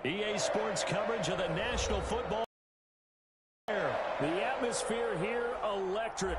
EA Sports coverage of the National Football. The atmosphere here, electric.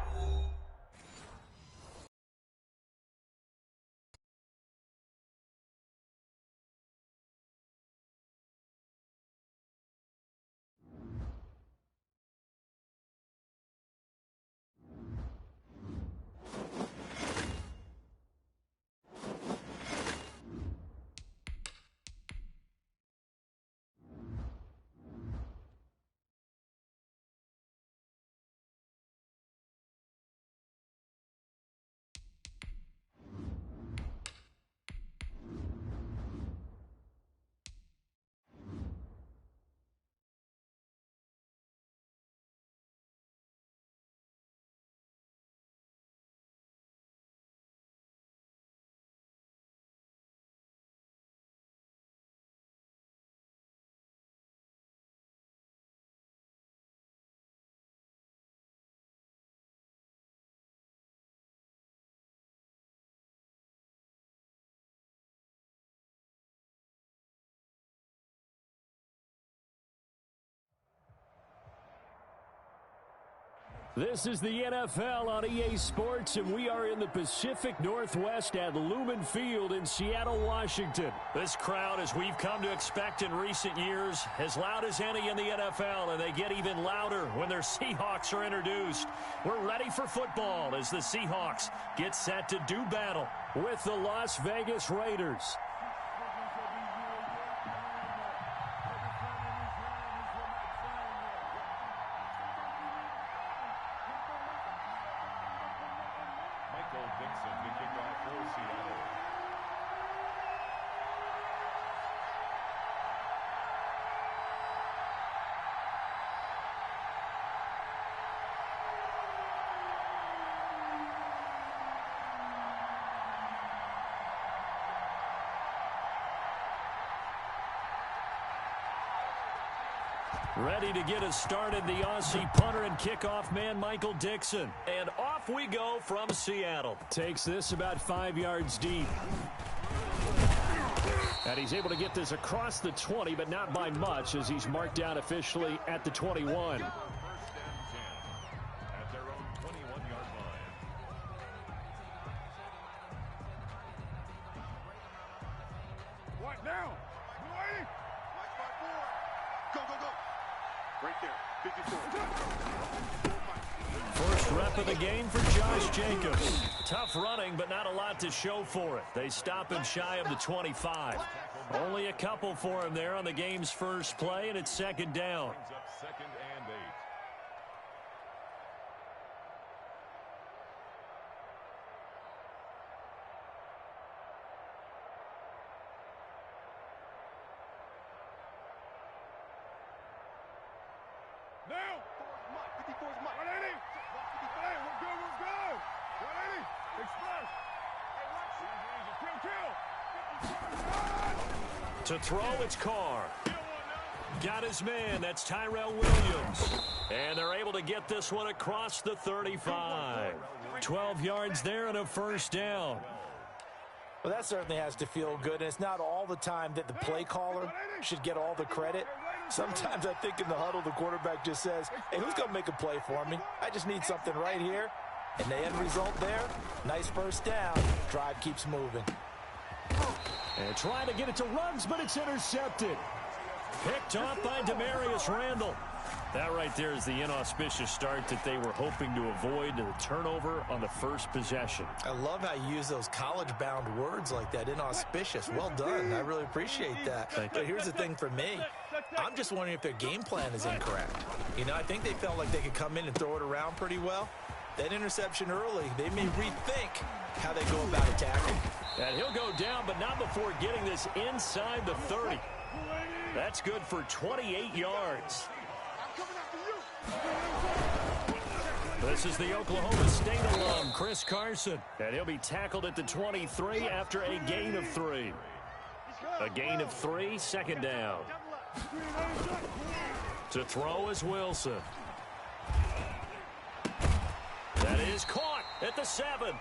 This is the NFL on EA Sports, and we are in the Pacific Northwest at Lumen Field in Seattle, Washington. This crowd, as we've come to expect in recent years, as loud as any in the NFL, and they get even louder when their Seahawks are introduced. We're ready for football as the Seahawks get set to do battle with the Las Vegas Raiders. Ready to get us started, the Aussie punter and kickoff man, Michael Dixon. And off we go from Seattle. Takes this about 5 yards deep. And he's able to get this across the 20, but not by much, as he's marked down officially at the 21. What now? Go, go, go. Right there, 54. First rep of the game for Josh Jacobs. Tough running, but not a lot to show for it. They stop him shy of the 25. Only a couple for him there on the game's first play, and it's second down. Second and 8. Now! 54's Mike. 180! 180, we're good! 180! Express! Kill! To throw, it's Carr. Got his man. That's Tyrell Williams. And they're able to get this one across the 35. 12 yards there and a first down. Well, that certainly has to feel good, and it's not all the time that the play caller should get all the credit. Sometimes I think in the huddle, the quarterback just says, hey, who's going to make a play for me? I just need something right here. And the end result there, nice first down. Drive keeps moving. And trying to get it to Ruggs, but it's intercepted. Picked off by Demarius Randall. That right there is the inauspicious start that they were hoping to avoid, the turnover on the first possession. I love how you use those college-bound words like that, inauspicious. Well done. I really appreciate that. But here's the thing for me. I'm just wondering if their game plan is incorrect. You know, I think they felt like they could come in and throw it around pretty well. That interception early, they may rethink how they go about attacking. And he'll go down, but not before getting this inside the 30. That's good for 28 yards. This is the Oklahoma State alum, Chris Carson. And he'll be tackled at the 23 after a gain of 3. A gain of 3, second down. To throw is Wilson. That is caught at the 7.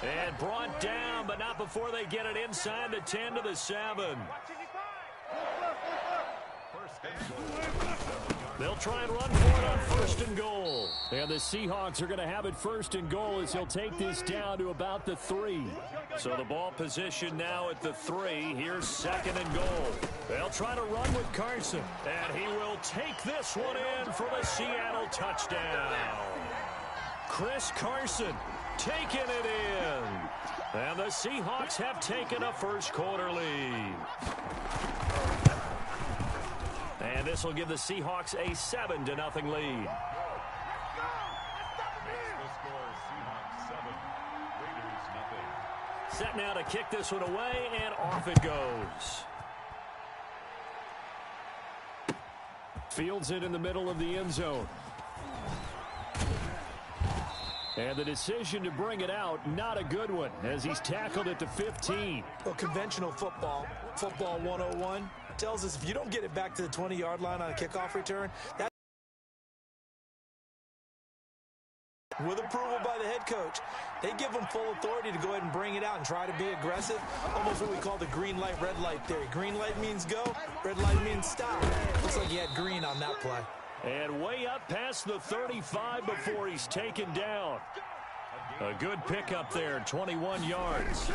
And brought down, but not before they get it inside the 10 to the 7. They'll try and run for it on first and goal. And the Seahawks are going to have it first and goal as he'll take this down to about the 3. So the ball position now at the 3. Here's second and goal. They'll try to run with Carson. And he will take this one in for the Seattle touchdown. Chris Carson taking it in. And the Seahawks have taken a first quarter lead. And this will give the Seahawks a 7-0 lead. Set now to kick this one away, and off it goes. Fields it in the middle of the end zone. And the decision to bring it out, not a good one, as he's tackled at the 15. Well, conventional football 101, tells us if you don't get it back to the 20-yard line on a kickoff return, that's with approval by the head coach. They give them full authority to go ahead and bring it out and try to be aggressive. Almost what we call the green light, red light theory. Green light means go, red light means stop. Looks like he had green on that play. And way up past the 35 before he's taken down. A good pickup there, 21 yards.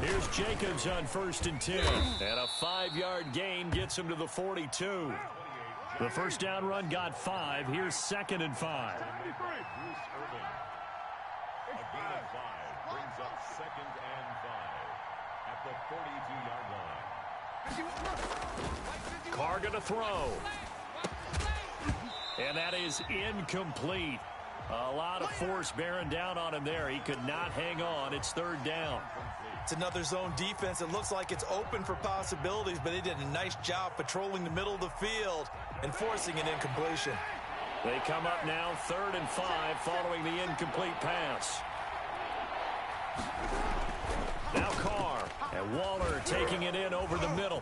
Here's Jacobs on first and 10. And a 5-yard gain gets him to the 42. The first down run got 5. Here's second and 5. Brings up second and 5 at the 42-yard line. Carr going to throw. And that is incomplete. A lot of force bearing down on him there. He could not hang on. It's third down. It's another zone defense. It looks like it's open for possibilities, but they did a nice job patrolling the middle of the field and forcing an incompletion. They come up now third and 5 following the incomplete pass. Now Carr and Waller taking it in over the middle.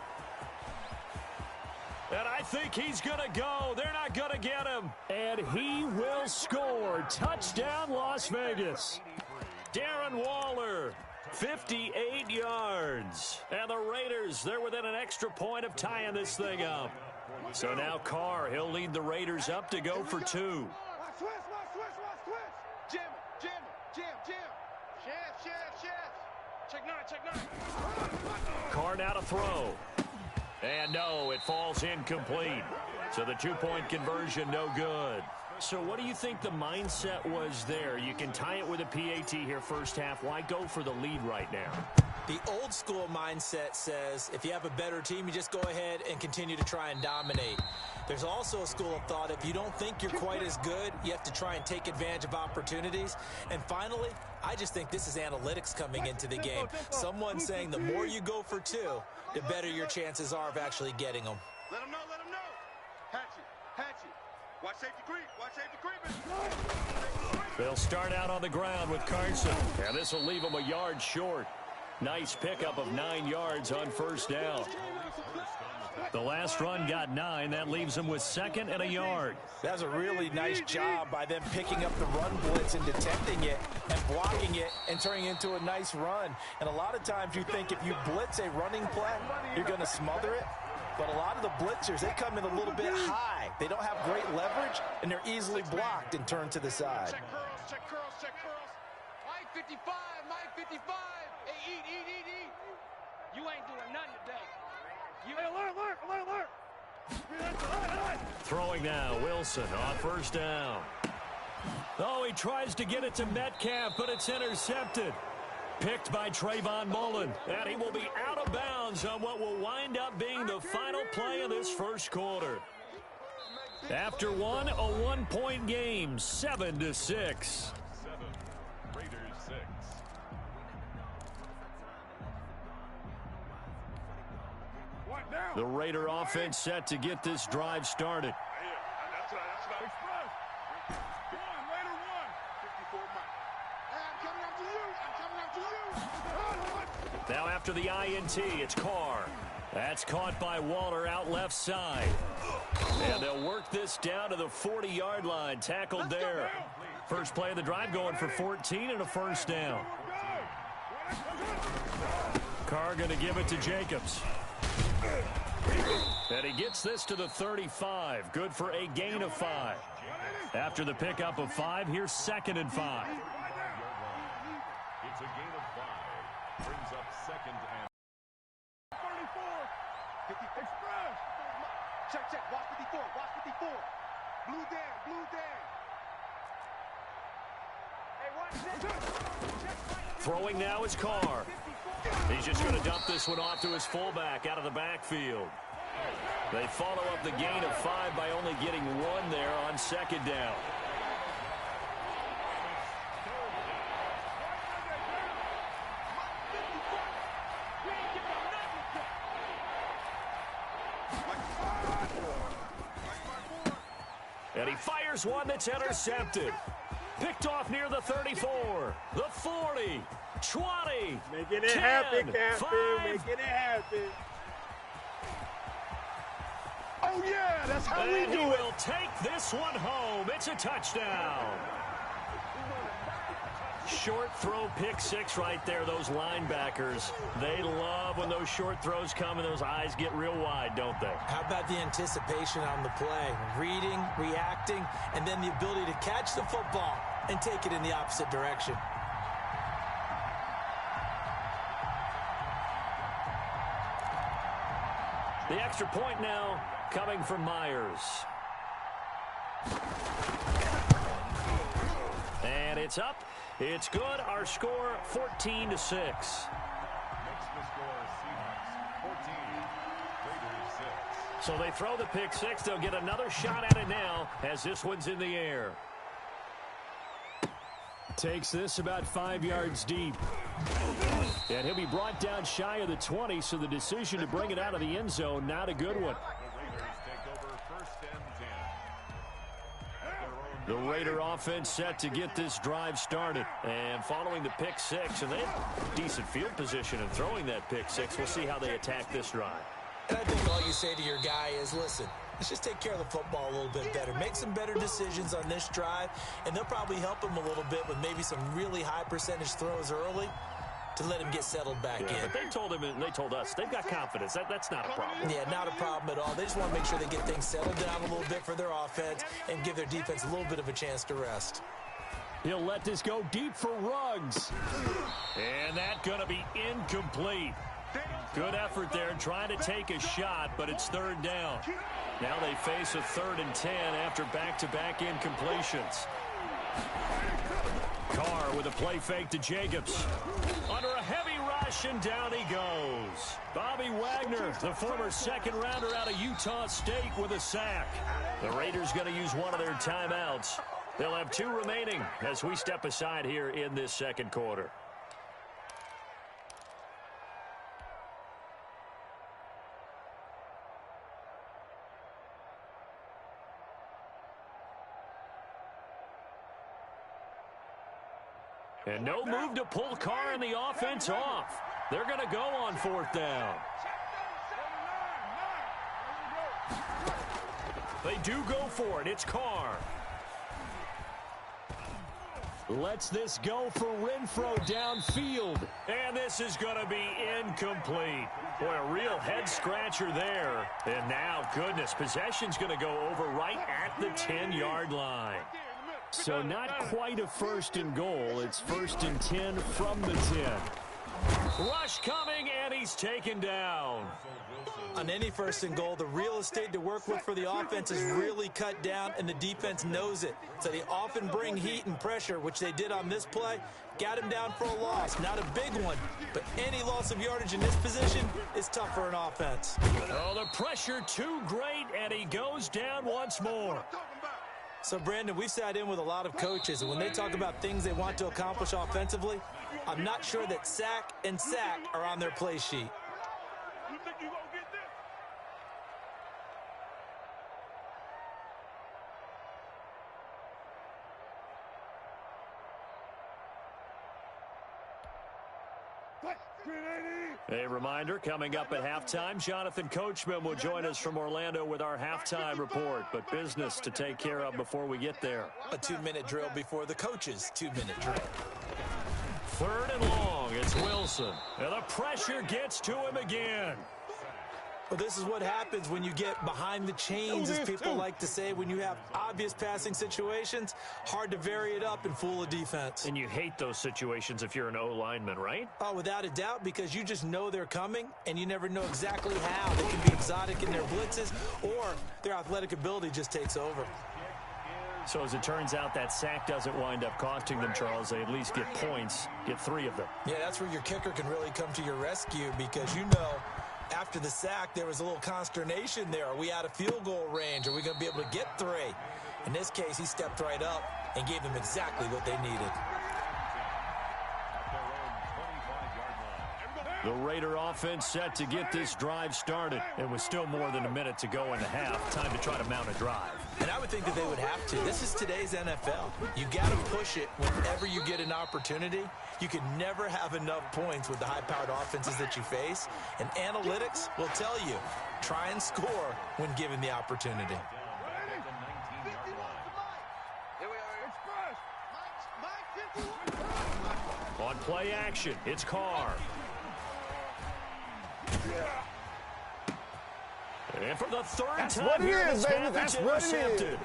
And I think he's going to go. They're not going to get him. And he will score. Touchdown, Las Vegas. Darren Waller, 58 yards. And the Raiders, they're within an extra point of tying this thing up. So now Carr, he'll lead the Raiders up to go for 2. Switch. Jam. Check nine. Carr now to throw. And no, it falls incomplete. So the 2-point conversion, no good. So what do you think the mindset was there? You can tie it with a PAT here first half. Why go for the lead right now? The old school mindset says if you have a better team, you just go ahead and continue to try and dominate. There's also a school of thought, if you don't think you're quite as good, you have to try and take advantage of opportunities. And finally, I just think this is analytics coming into the game. Someone saying the more you go for 2, the better your chances are of actually getting them. Let him know. Hatchet. Watch safety creeping. They'll start out on the ground with Carson. And this will leave him a yard short. Nice pickup of 9 yards on first down. The last run got 9. That leaves him with second and a yard. That was a really nice job by them picking up the run blitz and detecting it and blocking it and turning it into a nice run. And a lot of times you think if you blitz a running play, you're going to smother it. But a lot of the blitzers, they come in a little bit high. They don't have great leverage, and they're easily blocked and turned to the side. Check curls. Mike 55. Hey, eat. You ain't doing nothing today. Alert. Throwing now, Wilson on first down. Oh, he tries to get it to Metcalf, but it's intercepted. Picked by Trayvon Mullen, and he will be out of bounds on what will wind up being the final play of this first quarter. After a 1-point game, 7-6. Raiders 6. The Raider offense set to get this drive started. That's right. Express. Raider 1. 54 I'm coming up to you. Now after the INT, it's Carr. That's caught by Waller out left side. And they'll work this down to the 40-yard line. Tackled there. First play of the drive going for 14 and a first down. Carr going to give it to Jacobs. And he gets this to the 35. Good for a gain of 5. After the pickup of 5, here's 2nd and 5. It's a gain of 5. Brings up 2nd and 34. 50 express. Check. Watch 54. Watch 54. Blue Dan. Hey, watch this. Throwing now is Carr. He's just going to dump this one off to his fullback out of the backfield. They follow up the gain of 5 by only getting 1 there on 2nd down. And he fires one that's intercepted. Picked off near the 34, the 40, 20, Making it 10, happen, Captain. 5. Making it happen. Oh, yeah, that's how we And do he it. will take this one home. It's a touchdown. Short throw pick 6 right there. Those linebackers, they love when those short throws come and those eyes get real wide, don't they? How about the anticipation on the play? Reading, reacting, and then the ability to catch the football and take it in the opposite direction. The extra point now coming from Myers. And it's up. It's good. Our score 14-6. Makes the score Seahawks 14, Raiders 6. So they throw the pick 6. They'll get another shot at it now as this one's in the air. Takes this about 5 yards deep. And he'll be brought down shy of the 20, so the decision to bring it out of the end zone, not a good one. The Raiders take over 1st and 10. The Raider offense set to get this drive started. And following the pick 6, and they have decent field position in throwing that pick 6. We'll see how they attack this drive. And I think all you say to your guy is, listen, let's just take care of the football a little bit better. Make some better decisions on this drive, and they'll probably help him a little bit with maybe some really high percentage throws early to let him get settled back in. But they told him and they told us they've got confidence. That's not a problem. Yeah, not a problem at all. They just want to make sure they get things settled down a little bit for their offense and give their defense a little bit of a chance to rest. He'll let this go deep for Ruggs. And that's going to be incomplete. Good effort there trying to take a shot, but it's 3rd down. Now they face a 3rd and 10 after back-to-back incompletions. Carr with a play fake to Jacobs. Under a heavy rush, and down he goes. Bobby Wagner, the former 2nd rounder out of Utah State, with a sack. The Raiders going to use one of their timeouts. They'll have 2 remaining as we step aside here in this 2nd quarter. And no move to pull Carr and the offense off. They're going to go on 4th down. They do go for it. It's Carr. Lets this go for Renfro downfield. And this is going to be incomplete. Boy, a real head-scratcher there. And now, goodness, possession's going to go over right at the 10-yard line. So not quite a 1st and goal. It's 1st and 10 from the 10. Rush coming, and he's taken down. On any 1st and goal, the real estate to work with for the offense is really cut down, and the defense knows it. So they often bring heat and pressure, which they did on this play. Got him down for a loss. Not a big one, but any loss of yardage in this position is tough for an offense. Oh, the pressure too great, and he goes down once more. So, Brandon, we've sat in with a lot of coaches, and when they talk about things they want to accomplish offensively, I'm not sure that sack and sack are on their play sheet. You think you gonna get this? A reminder, coming up at halftime, Jonathan Coachman will join us from Orlando with our halftime report, but business to take care of before we get there. A 2-minute drill before the coach's 2-minute drill. 3rd and long, it's Wilson. And the pressure gets to him again. Well, this is what happens when you get behind the chains, as people like to say. When you have obvious passing situations, hard to vary it up and fool a defense. And you hate those situations if you're an O-lineman, right? Oh, without a doubt, because you just know they're coming, and you never know exactly how. They can be exotic in their blitzes, or their athletic ability just takes over. So as it turns out, that sack doesn't wind up costing them, Charles. They at least get points, get 3 of them. Yeah, that's where your kicker can really come to your rescue, because you know after the sack there was a little consternation there. Are we out of field goal range? Are we going to be able to get 3? In this case, he stepped right up and gave them exactly what they needed. The Raider offense set to get this drive started. And with still more than a minute to go in the half, time to try to mount a drive. And I would think that they would have to. This is today's NFL. You got to push it whenever you get an opportunity. You can never have enough points with the high-powered offenses that you face. And analytics will tell you, try and score when given the opportunity. On play action, it's Carr. And for the third time here, this package intercepted.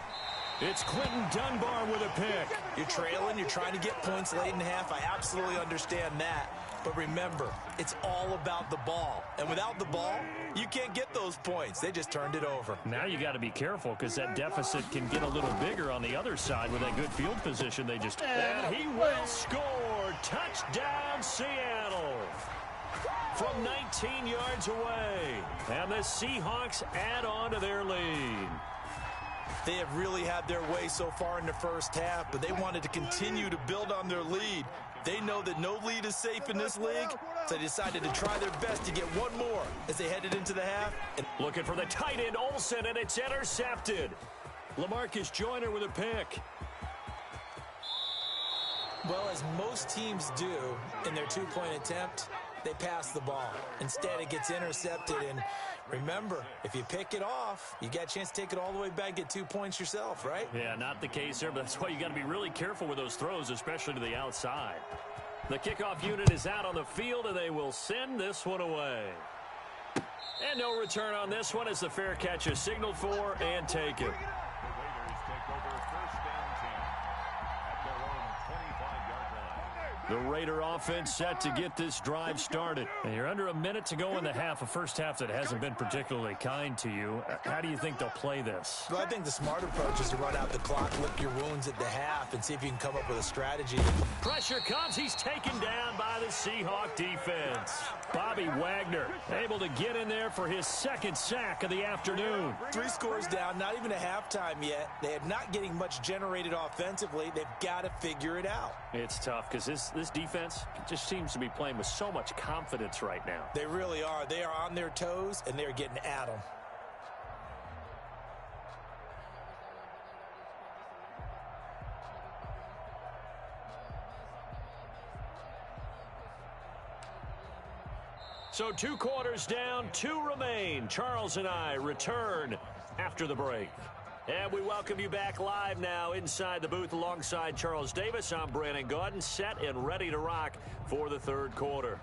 It's Clinton Dunbar with a pick. You're trailing. You're trying to get points late in the half. I absolutely understand that. But remember, it's all about the ball. And without the ball, you can't get those points. They just turned it over. Now you got to be careful because that deficit can get a little bigger on the other side with that good field position they just... And he will score. Touchdown, Seattle. From 19 yards away. And the Seahawks add on to their lead. They have really had their way so far in the first half, but they wanted to continue to build on their lead. They know that no lead is safe in this league, so they decided to try their best to get one more as they headed into the half. Looking for the tight end, Olsen, and it's intercepted. LaMarcus Joyner with a pick. Well, as most teams do in their two-point attempt, they pass the ball. Instead, it gets intercepted. And remember, if you pick it off, you got a chance to take it all the way back, get 2 points yourself, right? Yeah, not the case there, but that's why you got to be really careful with those throws, especially to the outside. The kickoff unit is out on the field, and they will send this one away. And no return on this one as the fair catch is signaled for and taken. The Raider offense set to get this drive started. And you're under a minute to go in the half, a first half that hasn't been particularly kind to you. How do you think they'll play this? Well, I think the smart approach is to run out the clock, lick your wounds at the half, and see if you can come up with a strategy. Pressure comes. He's taken down by the Seahawk defense. Bobby Wagner able to get in there for his second sack of the afternoon. 3 scores down, not even a halftime yet. They are not getting much generated offensively. They've got to figure it out. It's tough because this defense just seems to be playing with so much confidence right now. They really are. They are on their toes, and they're getting at them. So 2 quarters down, 2 remain. Charles and I return after the break. And we welcome you back live now inside the booth alongside Charles Davis. I'm Brandon Gaudin, set and ready to rock for the third quarter.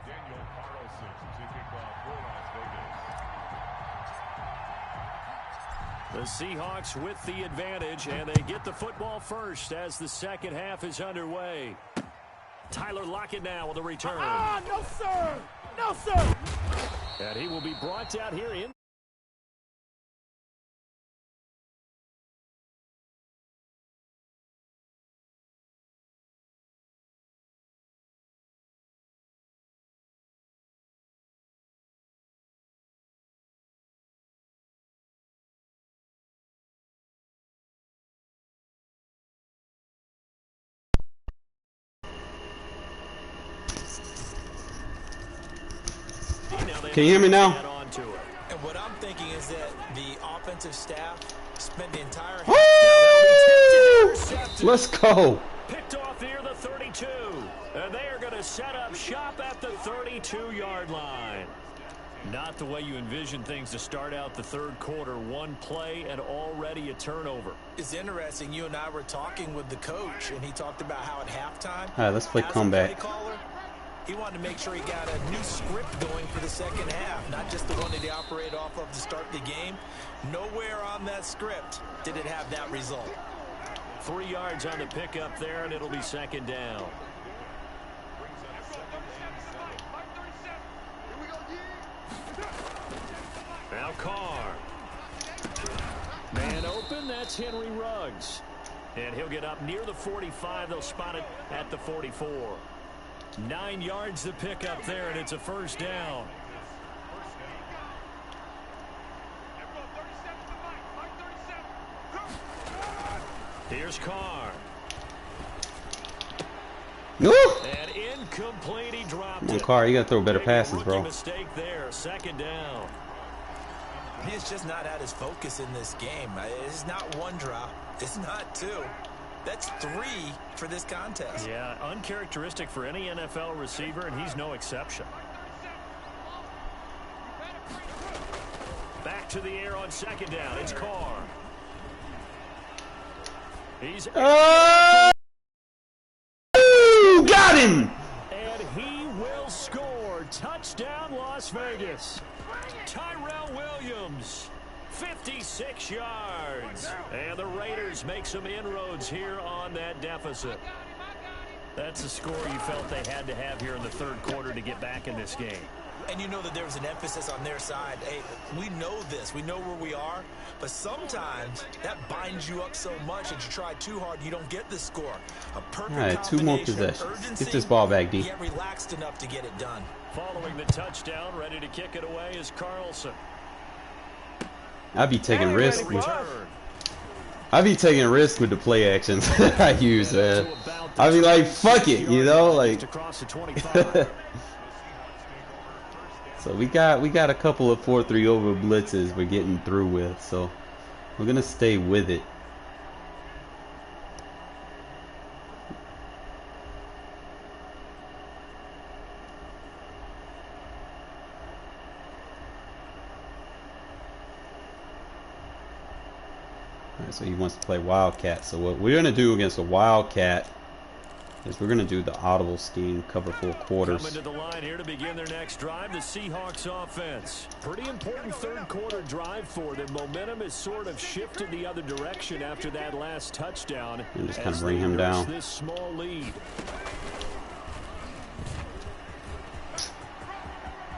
Daniel Carlson to kick off for Las Vegas. The Seahawks with the advantage, and they get the football first as the second half is underway. Tyler Lockett now with a return. No, sir! No, sir! And he will be brought down here in. Can you hear me now? And what I'm thinking is that the offensive staff spent the entire half. Let's go. Picked off near the 32. And they are going to set up shop at the 32-yard line. Not the way you envision things to start out the third quarter. 1 play and already a turnover. It's interesting. You and I were talking with the coach, and he talked about how at halftime, all right, let's play comeback. He wanted to make sure he got a new script going for the second half, not just the one that he operated off of to start the game. Nowhere on that script did it have that result. 3 yards on the pickup there, and it'll be second down. Now Carr. Man open, that's Henry Ruggs. And he'll get up near the 45. They'll spot it at the 44. 9 yards to pick up there, and it's a first down. Here's Carr. Woo! And incomplete, he dropped Come on, it. Carr, you gotta throw better passes, bro. Mistake there, second down. He's just not at his focus in this game. It's not one drop. It's not two. That's 3 for this contest. Yeah, uncharacteristic for any NFL receiver, and he's no exception. Back to the air on second down. It's Carr. He's Oh! Got him! and he will score. Touchdown, Las Vegas. Tyrell Williams, 56 yards. And the Raiders make some inroads here on that deficit. That's a score you felt they had to have here in the third quarter to get back in this game. And you know that there was an emphasis on their side. Hey, we know this. We know where we are. But sometimes that binds you up so much that you try too hard, you don't get the score. A perfect All right, 2 more possessions. Get this ball back, D. Yet relaxed enough to get it done. Following the touchdown, ready to kick it away is Carlson. I'd be taking risks with Return. the play actions I use, man. I'd be like, fuck it, you know, like. Across the 25. So we got a couple of 4-3 over blitzes we're getting through with, so we're gonna stay with it. Alright, so he wants to play Wildcat. So what we're gonna do against a Wildcat is we're gonna do the audible scheme, cover 4 quarters. Coming to the line here to begin their next drive, the Seahawks offense. Pretty important third quarter drive for them. Momentum has sort of shifted the other direction after that last touchdown. And just kind of bring him down. This small lead.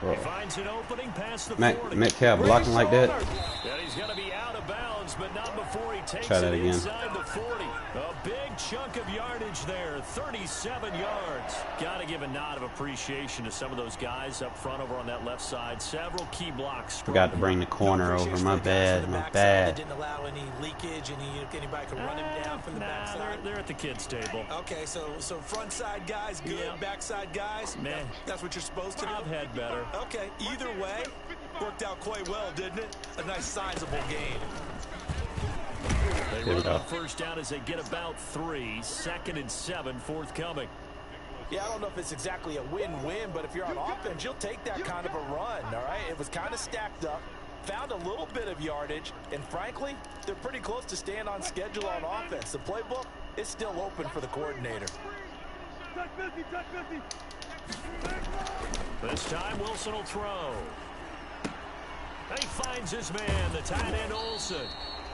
Bro. He finds an opening past the 40. Metcalf blocking like that. And he's going to be out of bounds, but not before he takes Try that it again. inside the 40. A big chunk of yardage there, 37 yards. Got to give a nod of appreciation to some of those guys up front over on that left side. Several key blocks. Forgot to bring the corner over. My bad. My bad. Didn't allow any leakage, anybody could run him down from the backside. They're at the kids' table. Okay, so front side guys good, Yeah. backside guys. Man, that's what you're supposed to do. I've had better. Okay, either way, worked out quite well, didn't it? A nice sizable gain. They There we run go. on first down as they get about 3. 2nd and 7 forthcoming. Yeah, I don't know if it's exactly a win-win, but if you're on offense, you'll take that kind of a run, all right? It was kind of stacked up, found a little bit of yardage, and frankly, they're pretty close to staying on schedule on offense. The playbook is still open for the coordinator. This time Wilson will throw. He finds his man, the tight end Olsen.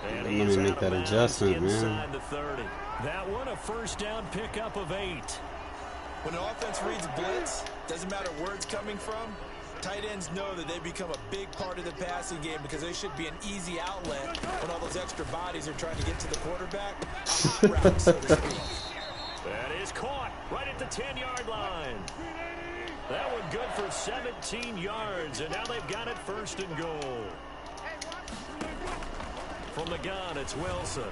And Let he me is make out that of bounds adjustment, man. inside the 30. That one a first down pickup of 8. When an offense reads blitz, doesn't matter where it's coming from, tight ends know that they become a big part of the passing game because they should be an easy outlet when all those extra bodies are trying to get to the quarterback. Route, so to speak. That is caught right at the 10-yard line. That one good for 17 yards, and now they've got it 1st and goal. From the gun, it's Wilson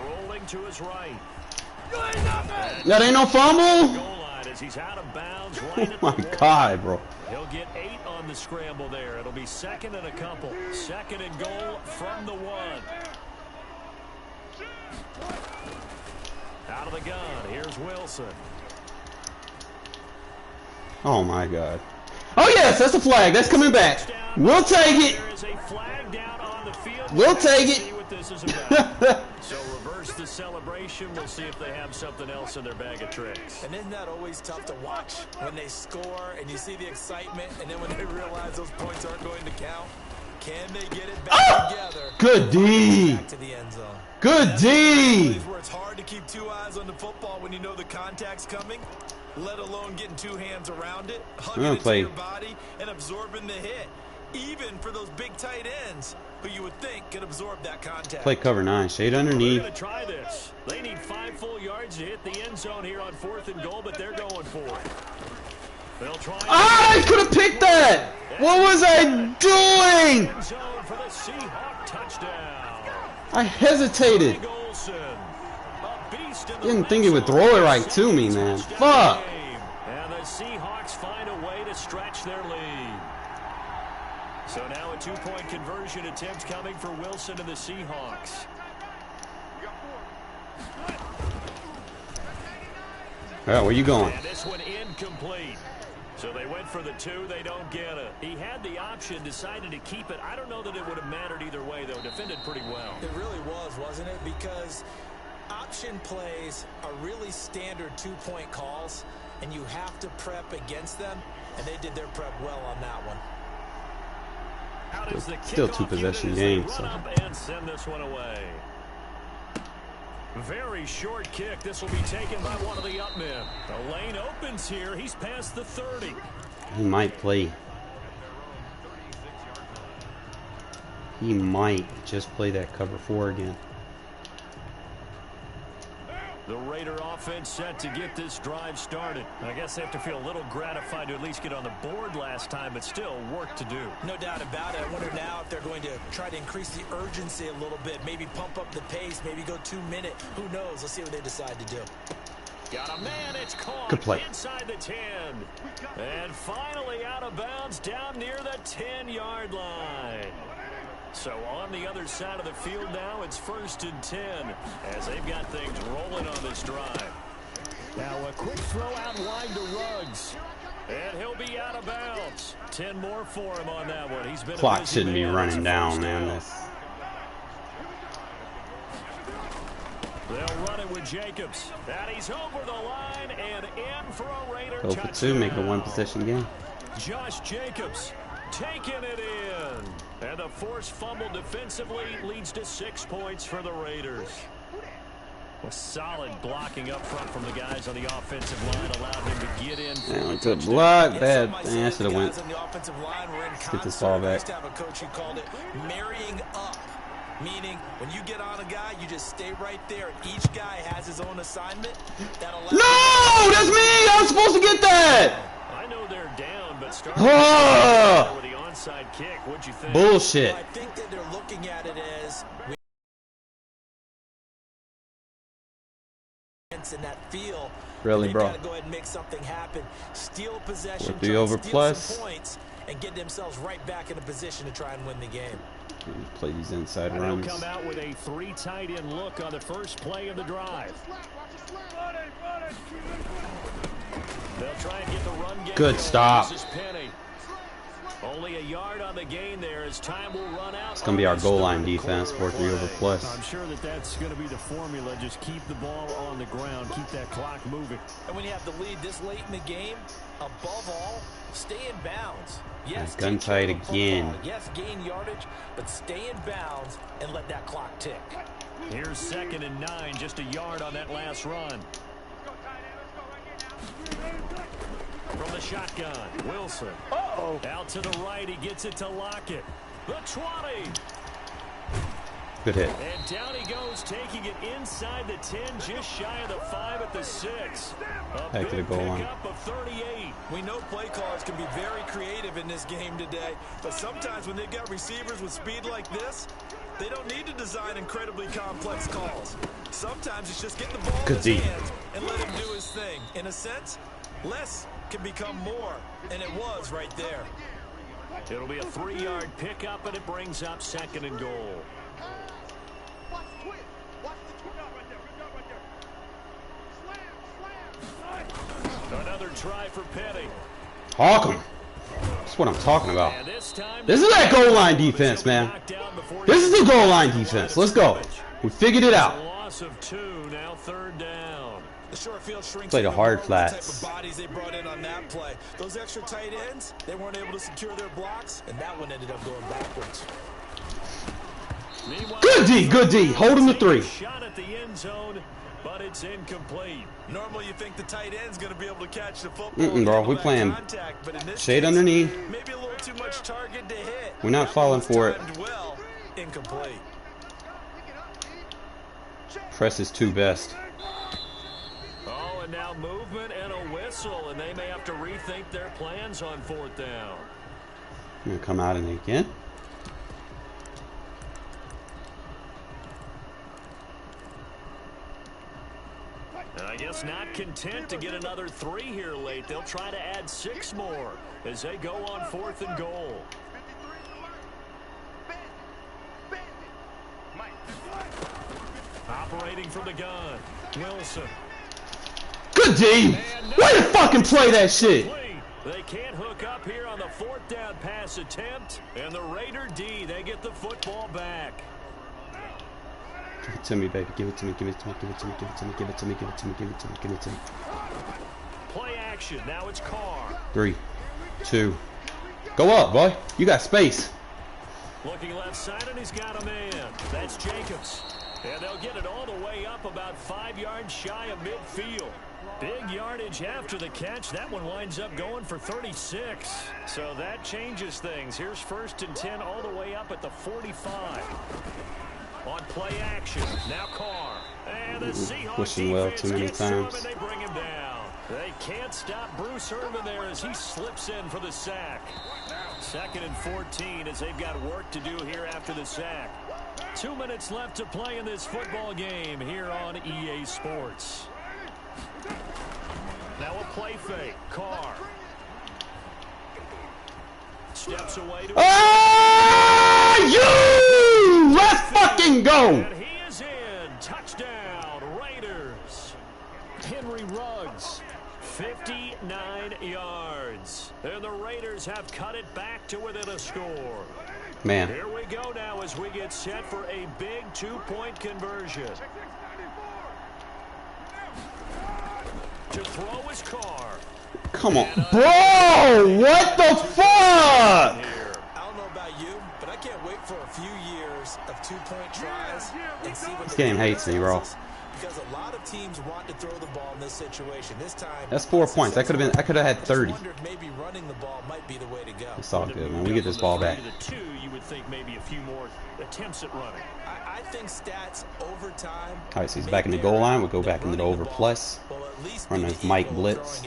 rolling to his right. That ain't no fumble. Goal line as he's out of bounds right at Oh the my 1. God, bro. He'll get 8 on the scramble there. It'll be 2nd and a couple. 2nd and goal from the 1. Out of the gun, here's Wilson. Oh my God. Oh yes, that's a flag. That's coming back. We'll take it. There is a flag down on the field. We'll take it. See what this is about. So reverse the celebration. We'll see if they have something else in their bag of tricks. And isn't that always tough to watch when they score and you see the excitement, and then when they realize those points aren't going to count? Can they get it back together? Good D. Back to the end zone. Good D. Where it's hard to keep two eyes on the football when you know the contact's coming, let alone getting two hands around it, hugging it to your body, and absorbing the hit. Even for those big tight ends, who you would think could absorb that contact. Play cover 9. Shade underneath. They're going to try this. They need 5 full yards to hit the end zone here on 4th and goal, but they're going for it. They'll try. I could have picked that. What was I doing? End zone for the Seahawk touchdown. I hesitated. Didn't think he would throw it right to me, man. Fuck. And the Seahawks find a way to stretch their lead. So now a 2-point conversion attempt coming for Wilson and the Seahawks. All right, where you going? And this one incomplete. So they went for the 2. They don't get it. He had the option, decided to keep it. I don't know that it would have mattered either way, though. Defended pretty well. It really was, wasn't it? Because option plays are really standard 2-point calls, and you have to prep against them, and they did their prep well on that one. Still 2-possession game, so. And send this one away. Very short kick. This will be taken by one of the up men. The lane opens here. He's past the 30. He might play. He might just play that cover 4 again. The Raider offense set to get this drive started. I guess they have to feel a little gratified to at least get on the board last time, but still work to do. No doubt about it. I wonder now if they're going to try to increase the urgency a little bit, maybe pump up the pace, maybe go 2-minute. Who knows? Let's see what they decide to do. Got a man, it's caught. Good play. Inside the 10. And finally out of bounds down near the 10-yard line. So on the other side of the field now, it's 1st and 10 as they've got things rolling on this drive. Now a quick throw out wide to Ruggs. And he'll be out of bounds. 10 more for him on that one. He's been Clock shouldn't be running down, man. They'll run it with Jacobs. And he's over the line and in for a Raider Go for 2, make it a 1-possession game. Josh Jacobs taking it in. And a forced fumble defensively leads to 6 points for the Raiders. A solid blocking up front from the guys on the offensive line allowed him to get in. Yeah, good block, bad. Man, I should have went. Let's get this ball back. Have a coach who called it marrying up, meaning when you get on a guy, you just stay right there. Each guy has his own assignment. No, that's me. I was supposed to get that. I know they're down, but starting with the onside kick, what'd you think? Bullshit. Well, I think that they're looking at it as in that feel. Really, bro. Gotta go ahead and make something happen. Steal possession, With the over plus. some points, and get themselves right back in a position to try and win the game. Play these inside And runs. they'll come out with a 3 tight end look on the first play of the drive. They'll try and get the run game. Good stop. Only a yard on the gain there as time will run out. It's going to be our goal line defense, 4-3 over plus. I'm sure that that's going to be the formula. Just keep the ball on the ground. Keep that clock moving. And when you have the lead this late in the game, above all, stay in bounds. Yes, gun tight again. Yes, gain yardage, but stay in bounds and let that clock tick. Here's 2nd and 9, just a yard on that last run. From the shotgun, Wilson. Out to the right, he gets it to Lockett. The 20. Good hit. And down he goes, taking it inside the 10, just shy of the 5 at the 6. Back to the goal line. Up of 38. We know play callers can be very creative in this game today, but sometimes when they've got receivers with speed like this, they don't need to design incredibly complex calls. Sometimes it's just get the ball in his hands and let him do his thing. In a sense, less can become more, and it was right there. It'll be a 3-yard pickup, and it brings up 2nd and goal. Another try for Penny. Hawk him. That's what I'm talking about. This is that goal line defense, man. This is the goal line defense. Let's go. We figured it out. Loss of 2, now 3rd down. The short field shrinks. Play the hard flats. The bodies they brought in on that play. Those extra tight ends, they weren't able to secure their blocks, and that one ended up going backwards. Good D, good D. Hold him to 3. Shot at the end zone, but it's incomplete. Normally you think the tight end's going to be able to catch the football. Bro, we playing shade underneath. Maybe a little too much target to hit. We're not falling for it. Well, incomplete. Press is 2 best. Oh, and now movement and a whistle, and they may have to rethink their plans on 4th down. I'm gonna come out in it again. I guess not content to get another 3 here late. They'll try to add 6 more as they go on 4th and goal. Operating from the gun, Wilson. Good D! Way to fucking play that shit! They can't hook up here on the 4th down pass attempt, and the Raider D, they get the football back. Give it to me, baby. Give it to me, give it to me, give it to me, give it to me, give it to me, give it to me, give it to me, give it to me. Play action, now it's Carr. 3, 2. Go up, boy. You got space. Looking left side, and he's got a man. That's Jacobs. And they'll get it all the way up about 5 yards shy of midfield. Big yardage after the catch. That one winds up going for 36. So that changes things. Here's 1st and 10 all the way up at the 45. On play action, now Carr. And the Seahawks pushing well too many times. And they bring him down. They can't stop Bruce Irvin there as he slips in for the sack. 2nd and 14 as they've got work to do here after the sack. 2 minutes left to play in this football game here on EA Sports. Now a play fake. Carr. Steps away to... You! Let's fucking go! And he is in. Touchdown, Raiders. Henry Ruggs, 59 yards. And the Raiders have cut it back to within a score. Man. Here we go now as we get set for a big 2-point conversion. To throw his Carr. Come on. Bro, what the fuck? I don't know about you, but I can't wait for a few years of 2-point tries and see what this game hates me, bro. Because a lot of teams want to throw the ball in this situation. This time, that's 4 points. I could have had 30. Maybe running the ball might be the way to go. It's all good, man. We get this ball back. You would think maybe a few more attempts at running. I think stats over time. All right, so he's back in the goal line. We'll go back into the over plus. Run this Mike Blitz.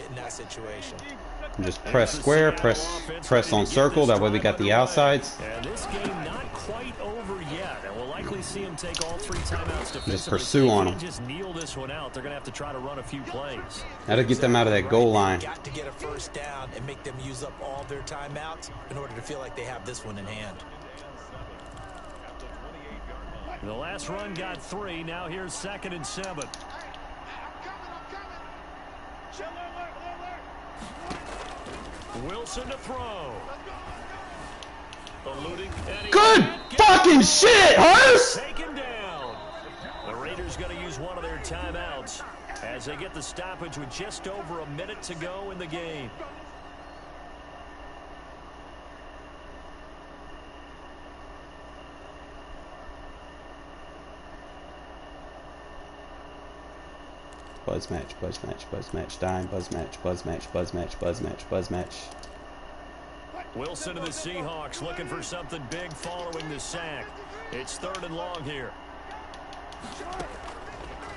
And just press square, press on circle. That way we got the outsides. And this game not quite over yet. And we'll likely see him take all 3 timeouts defensively. Just pursue on him. Just kneel this one out. They're going to have to try to run a few plays. That'll get them out of that goal line. Got to get a 1st down and make them use up all their timeouts in order to feel like they have this one in hand. The last run got 3. Now here's 2nd and 7. Wilson to throw. Eluding. Good fucking shit, Hurst! Taken down. The Raiders going to use one of their timeouts as they get the stoppage with just over a minute to go in the game. Buzz match, buzz match, buzz match, dime, buzz match, buzz match, buzz match, buzz match, buzz match. Wilson to the Seahawks looking for something big following the sack. It's 3rd and long here.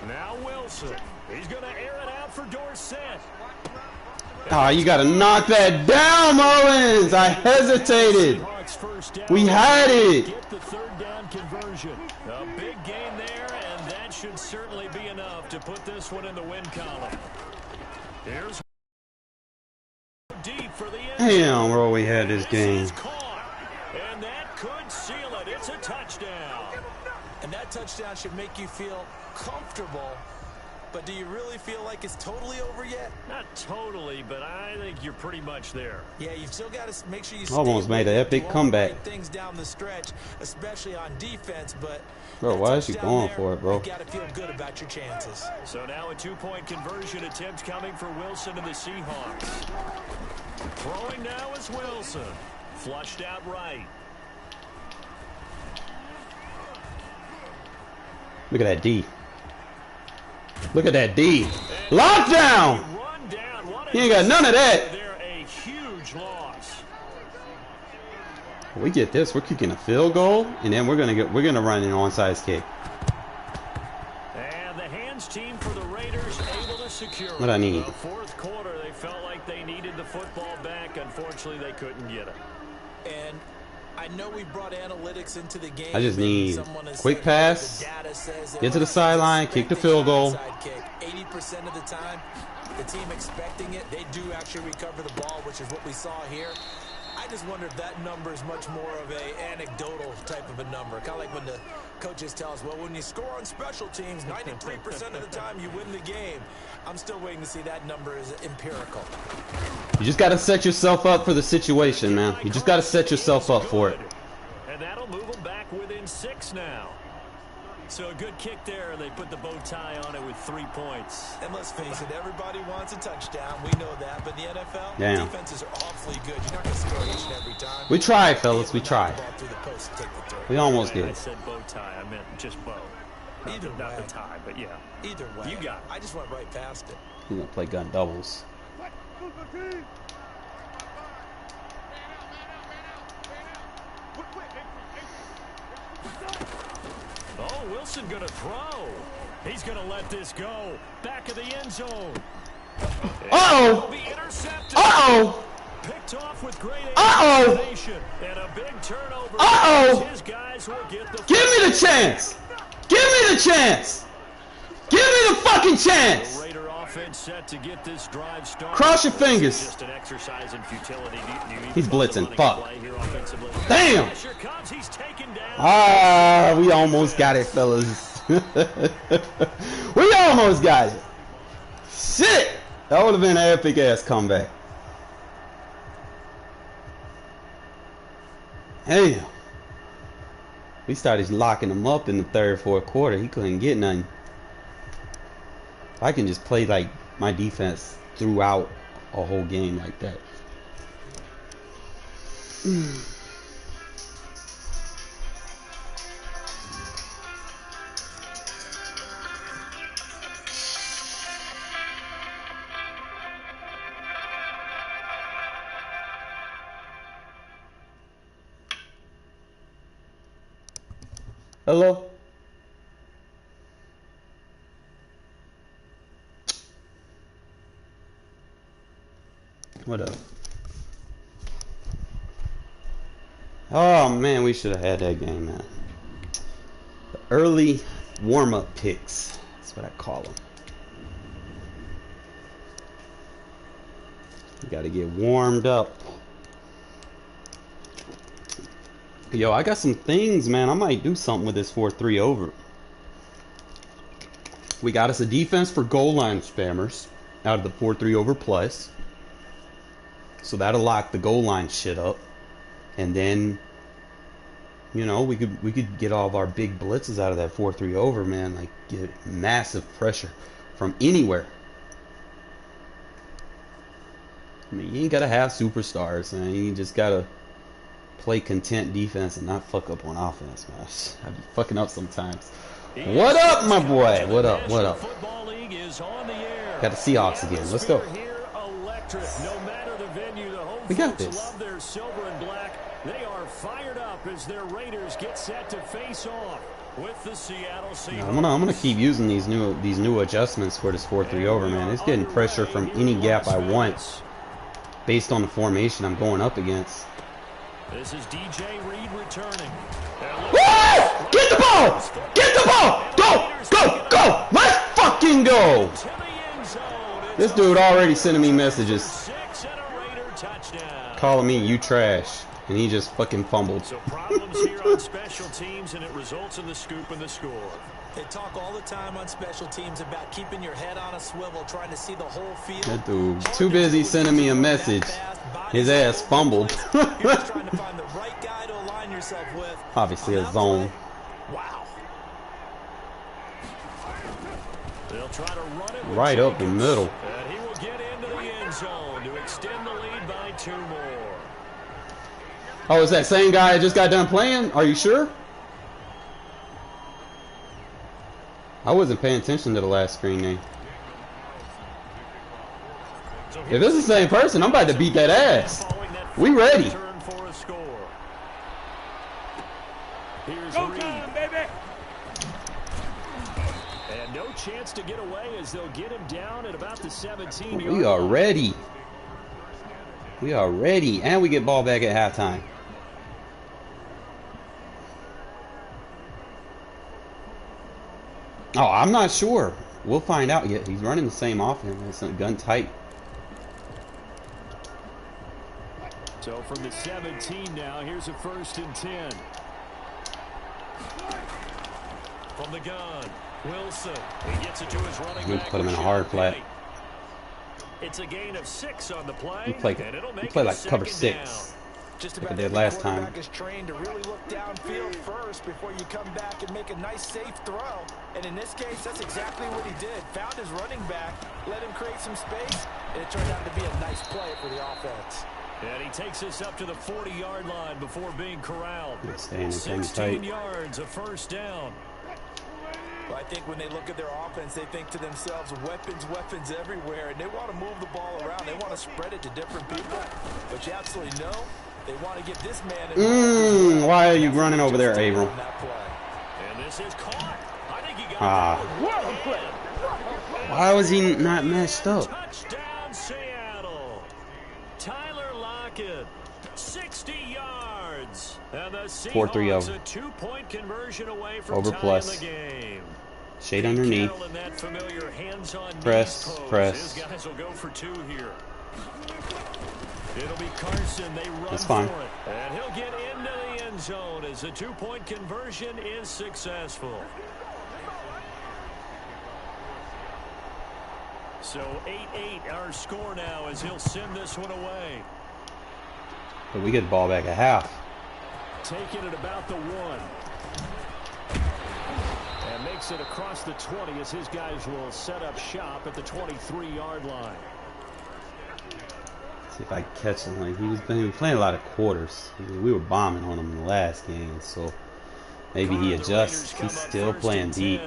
Now Wilson. He's going to air it out for Dorsett. Ah, you got to knock that down, Owens. I hesitated. We had it. Get the 3rd down conversion. A big gain there, and that should certainly be enough to put this one in the win column. Here's deep for the end. Damn, bro, we had this game. And that could seal it. It's a touchdown. And that touchdown should make you feel comfortable But do you really feel like it's totally over yet? Not totally, but I think you're pretty much there. Yeah, you've still got to make sure you almost made an epic comeback. Things down the stretch, especially on defense, but bro, why is she going for it, bro? You got to feel good about your chances. So now a 2-point conversion attempt coming for Wilson and the Seahawks. Throwing now is Wilson. Flushed out right. Look at that D. Look at that D. Lockdown! He ain't got none of that. They're a huge loss. We get this. We're kicking a field goal, and then we're gonna run an onside kick. And the hands team for the Raiders able to secure it. What I need? The fourth quarter, they felt like they needed the football back. Unfortunately, they couldn't get it. And I know we brought analytics into the game. I just need quick pass, get to the sideline, kick the field goal. 80% of the time, the team expecting it, they do actually recover the ball, which is what we saw here. I just wonder if that number is much more of a anecdotal type of a number. Kind of like when the coaches tell us, well, when you score on special teams, 93% of the time you win the game. I'm still waiting to see that number is empirical. You just got to set yourself up for the situation, man. You just got to set yourself up for it. And that'll move them back within 6 now. So a good kick there, and they put the bow tie on it with 3 points. And let's face it, everybody wants a touchdown. We know that. But in the NFL, damn, defenses are awfully good. You're not going to score each and every time. We tried, fellas. We tried. We almost did. I said bow tie. I meant just bow. Either way. Not the tie, but yeah. Either way. You got it. I just went right past it. He's going to play gun doubles. Oh, Wilson going to throw. He's going to let this go. Back of the end zone. Uh-oh. Uh-oh. Picked off with great uh-oh. And a big turnover. Uh-oh. His guys will get the give me the chance. Give me the chance. Give me the fucking chance. The Raider offense set to get this drive started. Cross your fingers. Just an exercise in futility. He's blitzing. Fuck. Damn. Ah, we almost got it, fellas. We almost got it. Shit. That would have been an epic ass comeback. Hey. We started locking him up in the third, fourth quarter. He couldn't get nothing. I can just play like my defense throughout a whole game like that. Hello? What up? Oh man, we should have had that game, man. The early warm-up picks. That's what I call them. You gotta get warmed up. Yo, I got some things, man. I might do something with this 4-3 over. We got us a defense for goal line spammers out of the 4-3 over plus. So that'll lock the goal line shit up. And then, you know, we could get all of our big blitzes out of that 4-3 over, man. Like, get massive pressure from anywhere. I mean, you ain't gotta have superstars, man. You just gotta play content defense and not fuck up on offense, man. I be fucking up sometimes. What up, my boy? What up? What up? Got the Seahawks again. Let's go. We got this. They are fired up as their Raiders get set to face off with the Seattle Seahawks. I'm gonna keep using these new adjustments for this 4-3 over, man. It's getting pressure from any gap I want based on the formation I'm going up against. This is DJ Reed returning. Woo! Get the ball! Get the ball! Go! Go! Go! Let's fucking go! This dude already sending me messages calling me you trash, and he just fucking fumbled. So problems comes here on special teams, and it results in the scoop and the score. They talk all the time on special teams about keeping your head on a swivel, trying to see the whole field. That dude too busy sending me a message. His ass fumbled. You're just trying to find the right guy to align yourself with. Obviously a zone. Wow. They'll try to run it Right up the middle. And he will get into the end zone to extend the lead by 2 more. Oh, is that same guy I just got done playing? Are you sure? I wasn't paying attention to the last screen name. If it's the same person, I'm about to beat that ass. We ready. Here's Reed. Baby. And no chance to get away as they'll get him down at about the 17-yard line. We are ready. We are ready. And we get ball back at halftime. Oh, I'm not sure. We'll find out yet. He's running the same offense. It's a gun tight. So from the 17 now, here's a 1st and 10. From the gun, Wilson. He gets it to his running back. Put him in a hard flat. It's a gain of 6 on the play. We play like cover 6. Just like about I did last time. quarterback is trained to really look downfield first before you come back and make a nice safe throw. And in this case, that's exactly what he did. Found his running back, let him create some space, and it turned out to be a nice play for the offense. And he takes us up to the 40-yard line before being corralled. 16 yards, a 1st down. Well, I think when they look at their offense, they think to themselves, weapons everywhere, and they want to move the ball around. They want to spread it to different people. But you absolutely know they want to get this man. Why are you running over there, Abram? And this is caught. I think he got Why was he not messed up? Touchdown, Seattle. Tyler Lockett, 60 yards. And the Seahawks a 2-point conversion away from over plus. tying the game. Shade underneath. That familiar hands-on Press. His guys will go for 2 here. It'll be Carson. They run That's fine. for it. And he'll get into the end zone as the 2-point conversion is successful. So 8-8 our score now as he'll send this one away. But we get the ball back at half. Taking it about the 1. And makes it across the 20 as his guys will set up shop at the 23-yard line. See if I can catch him. Like he was playing a lot of quarters. We were bombing on him in the last game, so maybe he adjusts. He's still playing deep.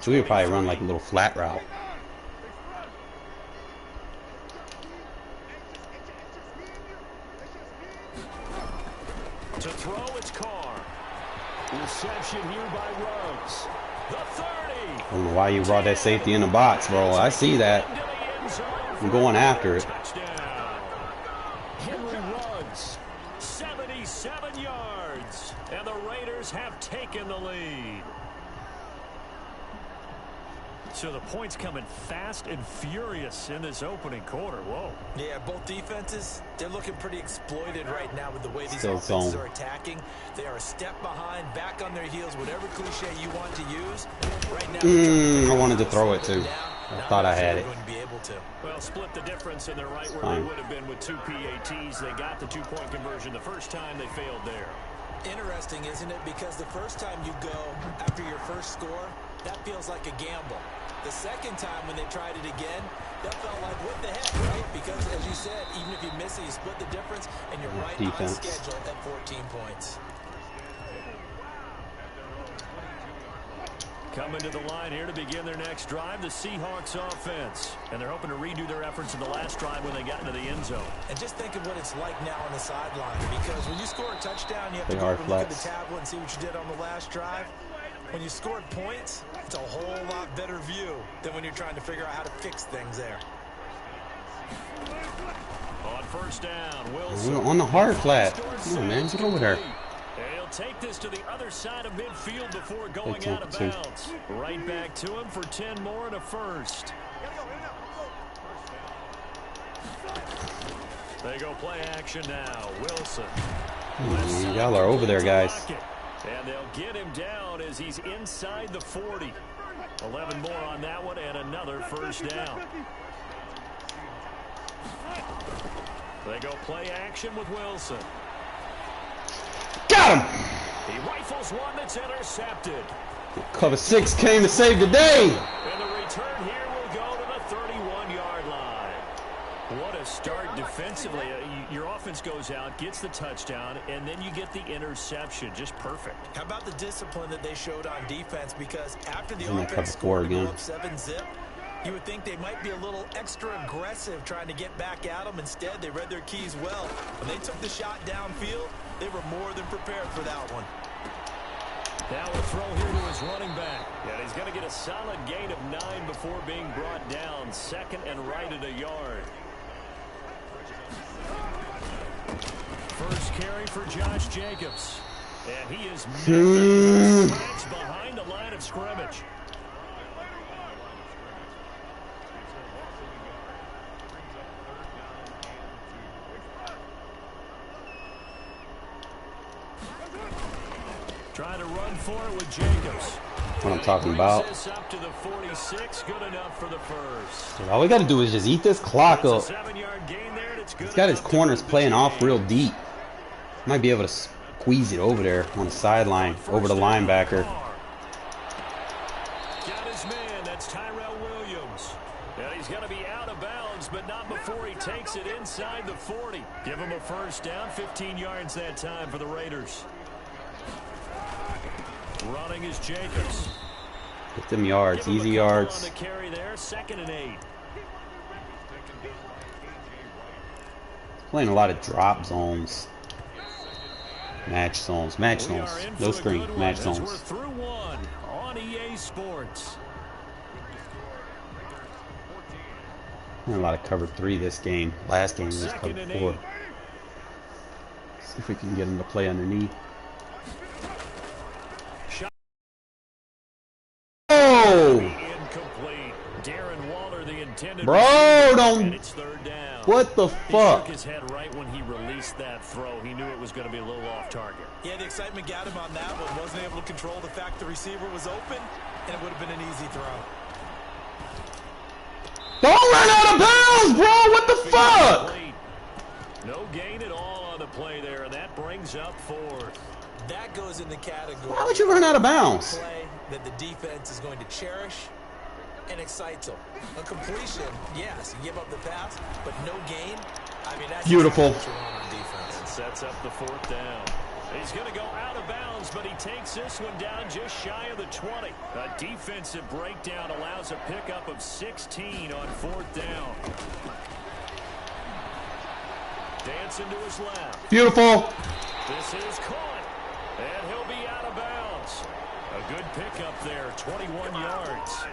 So we would probably run like a little flat route. To throw, it's Carr. Reception here by Ruggs. The 30. I don't know why you brought that safety in the box, bro. I see that. I'm going after it. Touchdown. Henry Ruggs, 77 yards. And the Raiders have taken the lead. So the points coming fast and furious in this opening quarter. Whoa. Yeah, both defenses, they're looking pretty exploited right now with the way these Still offenses zone. are attacking. They are a step behind, back on their heels, whatever cliche you want to use. Right now, I wanted to throw it too. I thought I had it. Well, split the difference, and they're right where they would have been with 2 PATs. They got the 2-point conversion the first time. They failed there. Interesting, isn't it? Because the first time you go after your first score, that feels like a gamble. The second time when they tried it again, that felt like, what the heck, right? Because, as you said, even if you miss it, you split the difference, and you're right on schedule at 14 points. Coming to the line here to begin their next drive, the Seahawks offense. And they're hoping to redo their efforts in the last drive when they got into the end zone. And just think of what it's like now on the sideline. Because when you score a touchdown, you have to They go are and look at the flex. tablet and see what you did on the last drive. When you scored points, it's a whole lot better view than when you're trying to figure out how to fix things there. On 1st down, Wilson. We're on the hard flat. Come on, man. Get over there. And he'll take this to the other side of midfield before going out of bounds. Right back to him for 10 more and a 1st. They go play action now. Wilson. Y'all are over there, guys. And they'll get him down as he's inside the 40. 11 more on that one and another first down. They go play action with Wilson. Got him! He rifles one that's intercepted. Cover 6 came to save the day. And the return here will go to the 31-yard line. What a start defensively. Your offense goes out, gets the touchdown, and then you get the interception. Just perfect. How about the discipline that they showed on defense? Because after the Cover offense 4 scored again. up 7-zip, you would think they might be a little extra aggressive trying to get back at them. Instead, they read their keys well. When they took the shot downfield, they were more than prepared for that one. Now a throw here to his running back. And he's going to get a solid gain of 9 before being brought down. Second and right at a yard. First carry for Josh Jacobs. And he is behind the line of scrimmage. Trying to run for it with Jacobs. What I'm talking about. Up to the 46, good enough for the first. All we got to do is just eat this clock up. 7-yard gain there, and it's good. He's got his corners playing off real deep. Might be able to squeeze it over there on the sideline, over the linebacker. Got his man, that's Tyrell Williams. And he's going to be out of bounds, but not before he takes it inside the 40. Give him a first down, 15 yards that time for the Raiders. Running is Jacobs. Get them yards, easy yards. On the carry there, 2nd and 8. Playing a lot of drop zones. Match zones, no screen, match zones. We're through one on EA Sports. A lot of cover 3 this game. Last game was cover 4. See if we can get him to play underneath. Oh! Incomplete. Darren Waller, the intended Bro, don't. And it's 3rd down. What the fuck? He shook his head right when he released that throw. He knew it was going to be a little off target. Yeah, the excitement got him on that one. Wasn't able to control the fact the receiver was open, and it would have been an easy throw. Don't run out of bounds, bro! What the fuck? No gain at all on the play there, and that brings up 4th. That goes in the category. Why would you run out of bounds? Play that the defense is going to cherish and excites them. A completion, yes, you give up the pass, but no gain. I mean, that's beautiful. What you want on defense. And sets up the 4th down. He's going to go out of bounds, but he takes this one down just shy of the 20. A defensive breakdown allows a pickup of 16 on 4th down. Dancing to his left. Beautiful. This is caught, and he'll be out of bounds. A good pickup there, 21 yards.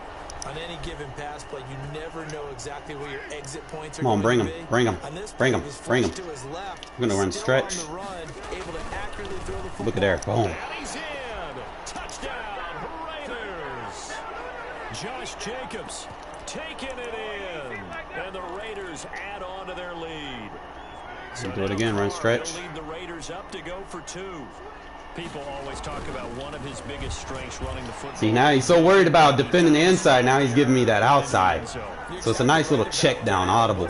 On any given pass play, you never know exactly where your exit points are Come on, going bring to him, be. bring him, bring him, bring him. To his left, We're going to run stretch. still on the run, able to accurately throw the football. Look at there, boom. And he's in. Touchdown, Raiders. Josh Jacobs taking it in. And the Raiders add on to their lead. So do it again, run stretch. They'll lead the Raiders up to go for 2. People always talk about one of his biggest strengths, running the football. See, now he's so worried about defending the inside, now he's giving me that outside. So it's a nice little check down audible.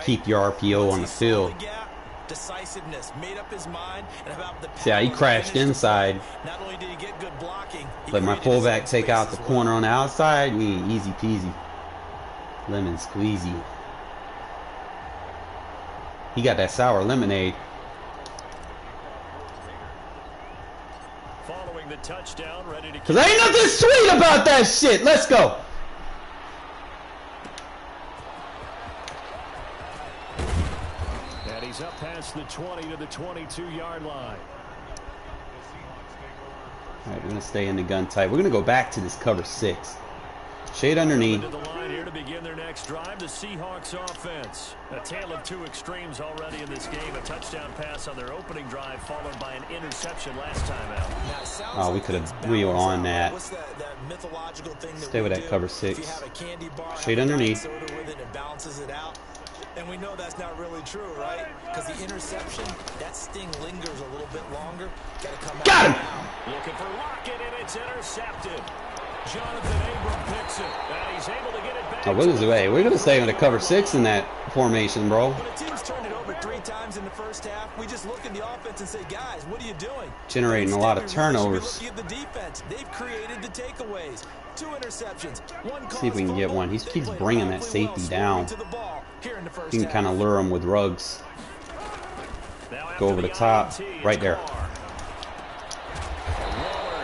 Keep your RPO on the field. Decisiveness, made up his mind, and about the See how he crashed inside. Not only did he get good blocking, Let my fullback take out the corner on the outside. Easy peasy. Lemon squeezy. He got that sour lemonade. Following the touchdown, ready to. Cause ain't nothing sweet about that shit. Let's go. And he's up past the 20 to the 22-yard line. All right, we're gonna stay in the gun tight. We're gonna go back to this cover 6. Shade underneath. To the line here to begin their next drive. The Seahawks offense. A tale of 2 extremes already in this game. A touchdown pass on their opening drive, followed by an interception last time out. Oh, we were on that. Stay with that cover 6. Shade underneath. And we know that's not really true, right? Because the interception, that sting lingers a little bit longer. Got him! Looking for Lockett, and it's intercepted. Jonathan Abram picks it, and he's able to get it back. Oh, we're going to stay on the cover 6 in that formation, bro. When a team's turned it over 3 times in the first half, we just look at the offense and say, guys, what are you doing? Generating a lot of turnovers. Looking at the defense, they've created the takeaways. 2 interceptions. See if we can get one. He keeps bringing that safety down. You can kind of lure him with rugs. Go over the top, right there.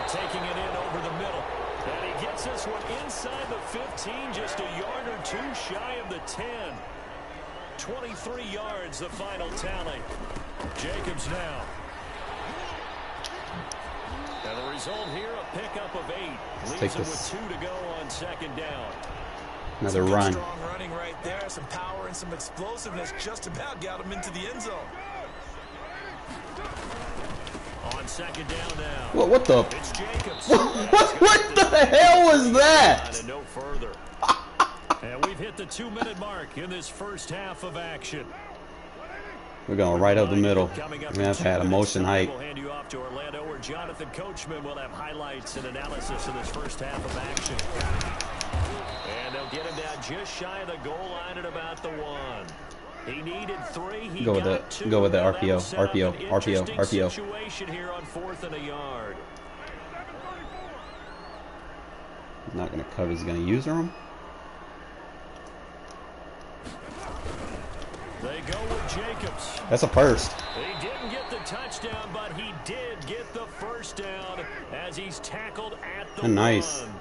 Taking it in over the middle, and he gets this one inside the 15, just a yard or 2 shy of the 10. 23 yards, the final tally. Jacobs now. And the result here, a pickup of 8. Leaves him with 2 to go on 2nd down. Another run. Strong running right there, some power and some explosiveness, just about got him into the end zone. On 2nd down now. What the? It's Jacobs. What the hell was that? And no further. And we've hit the 2-minute mark in this first half of action. We're going right up the middle. We're going to have to add a motion height. We'll hand you off to Orlando, where Jonathan Coachman will have highlights and analysis of this first half of action. And they'll get him down just shy of the goal line at about the 1. He needed 3. He Go with the 2. RPO. Situation here on 4th and a yard. He's not going to cover. He's going to use him. They go with Jacobs. That's a first. He didn't get the touchdown, but he did get the first down as he's tackled at the nice. 1.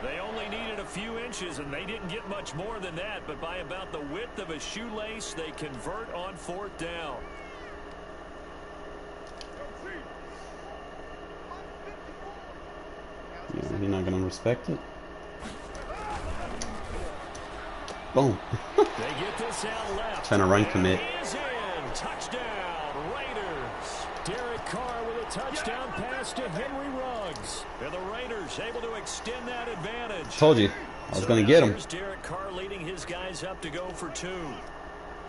They only needed a few inches, and they didn't get much more than that, but by about the width of a shoelace, they convert on 4th down. Yeah, you're not going to respect it. Boom. They get this out left. Trying to run commit. Is in. Touchdown, Raiders. Derek Carr with a touchdown pass to Henry Ruggs. And the Raiders able to extend that advantage. Told you. I was going to get him. Here's Derek Carr leading his guys up to go for 2.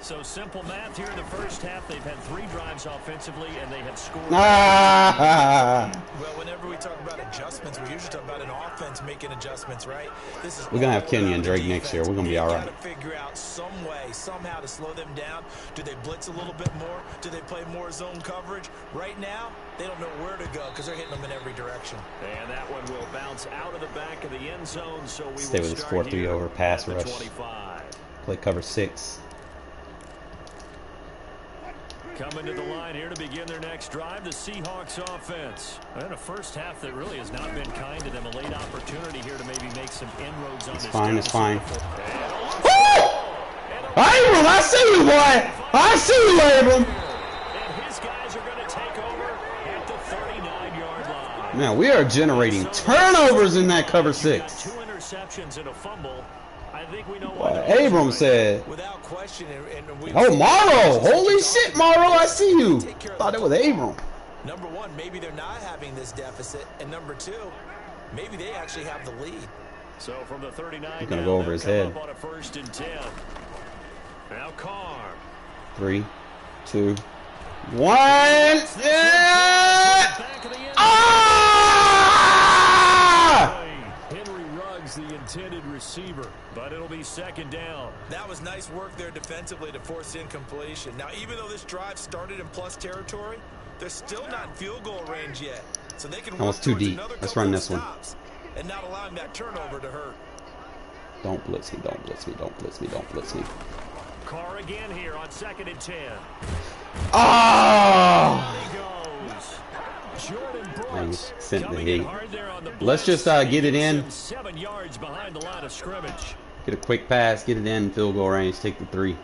So simple math here in the first half. They've had 3 drives offensively, and they have scored. Ah! Well, whenever we talk about adjustments, we usually talk about an offense making adjustments, right? This is We're going to have Kenny and Drake next year. We're going to be all right. Got to figure out some way, somehow to slow them down. Do they blitz a little bit more? Do they play more zone coverage? Right now, they don't know where to go because they're hitting them in every direction. And that one will bounce out of the back of the end zone. So we Stay will with his start 4-3 over pass at the rush. 25. Play cover 6. Coming to the line here to begin their next drive, the Seahawks offense. And a first half that really has not been kind to them. A late opportunity here to maybe make some inroads on this. It's fine. Abram, I see you, boy. I see you, Abram. And his guys are going to take over at the 39-yard line. Man, we are generating turnovers in that cover 6. 2 interceptions and a fumble. I think we know what Abram said. Without question. Oh, Morrow. Holy shit, Morrow. I see you. Thought it was Abram. Number 1, maybe they're not having this deficit. And number 2, maybe they actually have the lead. So from the 39, he's going to go over his head. On a 1st and 10. Now Carr. 3, 2, 1. Yeah! Ah! Henry Ruggs, the intended receiver, but it'll be 2nd down. That was nice work there defensively to force incompletion. Now, even though this drive started in plus territory, they're still not in field goal range yet. So they can almost too deep. Let's run this one. And not allowing that turnover to hurt. Don't blitz me, don't blitz me, don't blitz me, don't blitz me. Carr again here on 2nd and 10. Oh! Jordan Brooks sent the heat. Let's just get it in. 7 yards behind the line of scrimmage. Get a quick pass, get it in, field goal range, take the 3.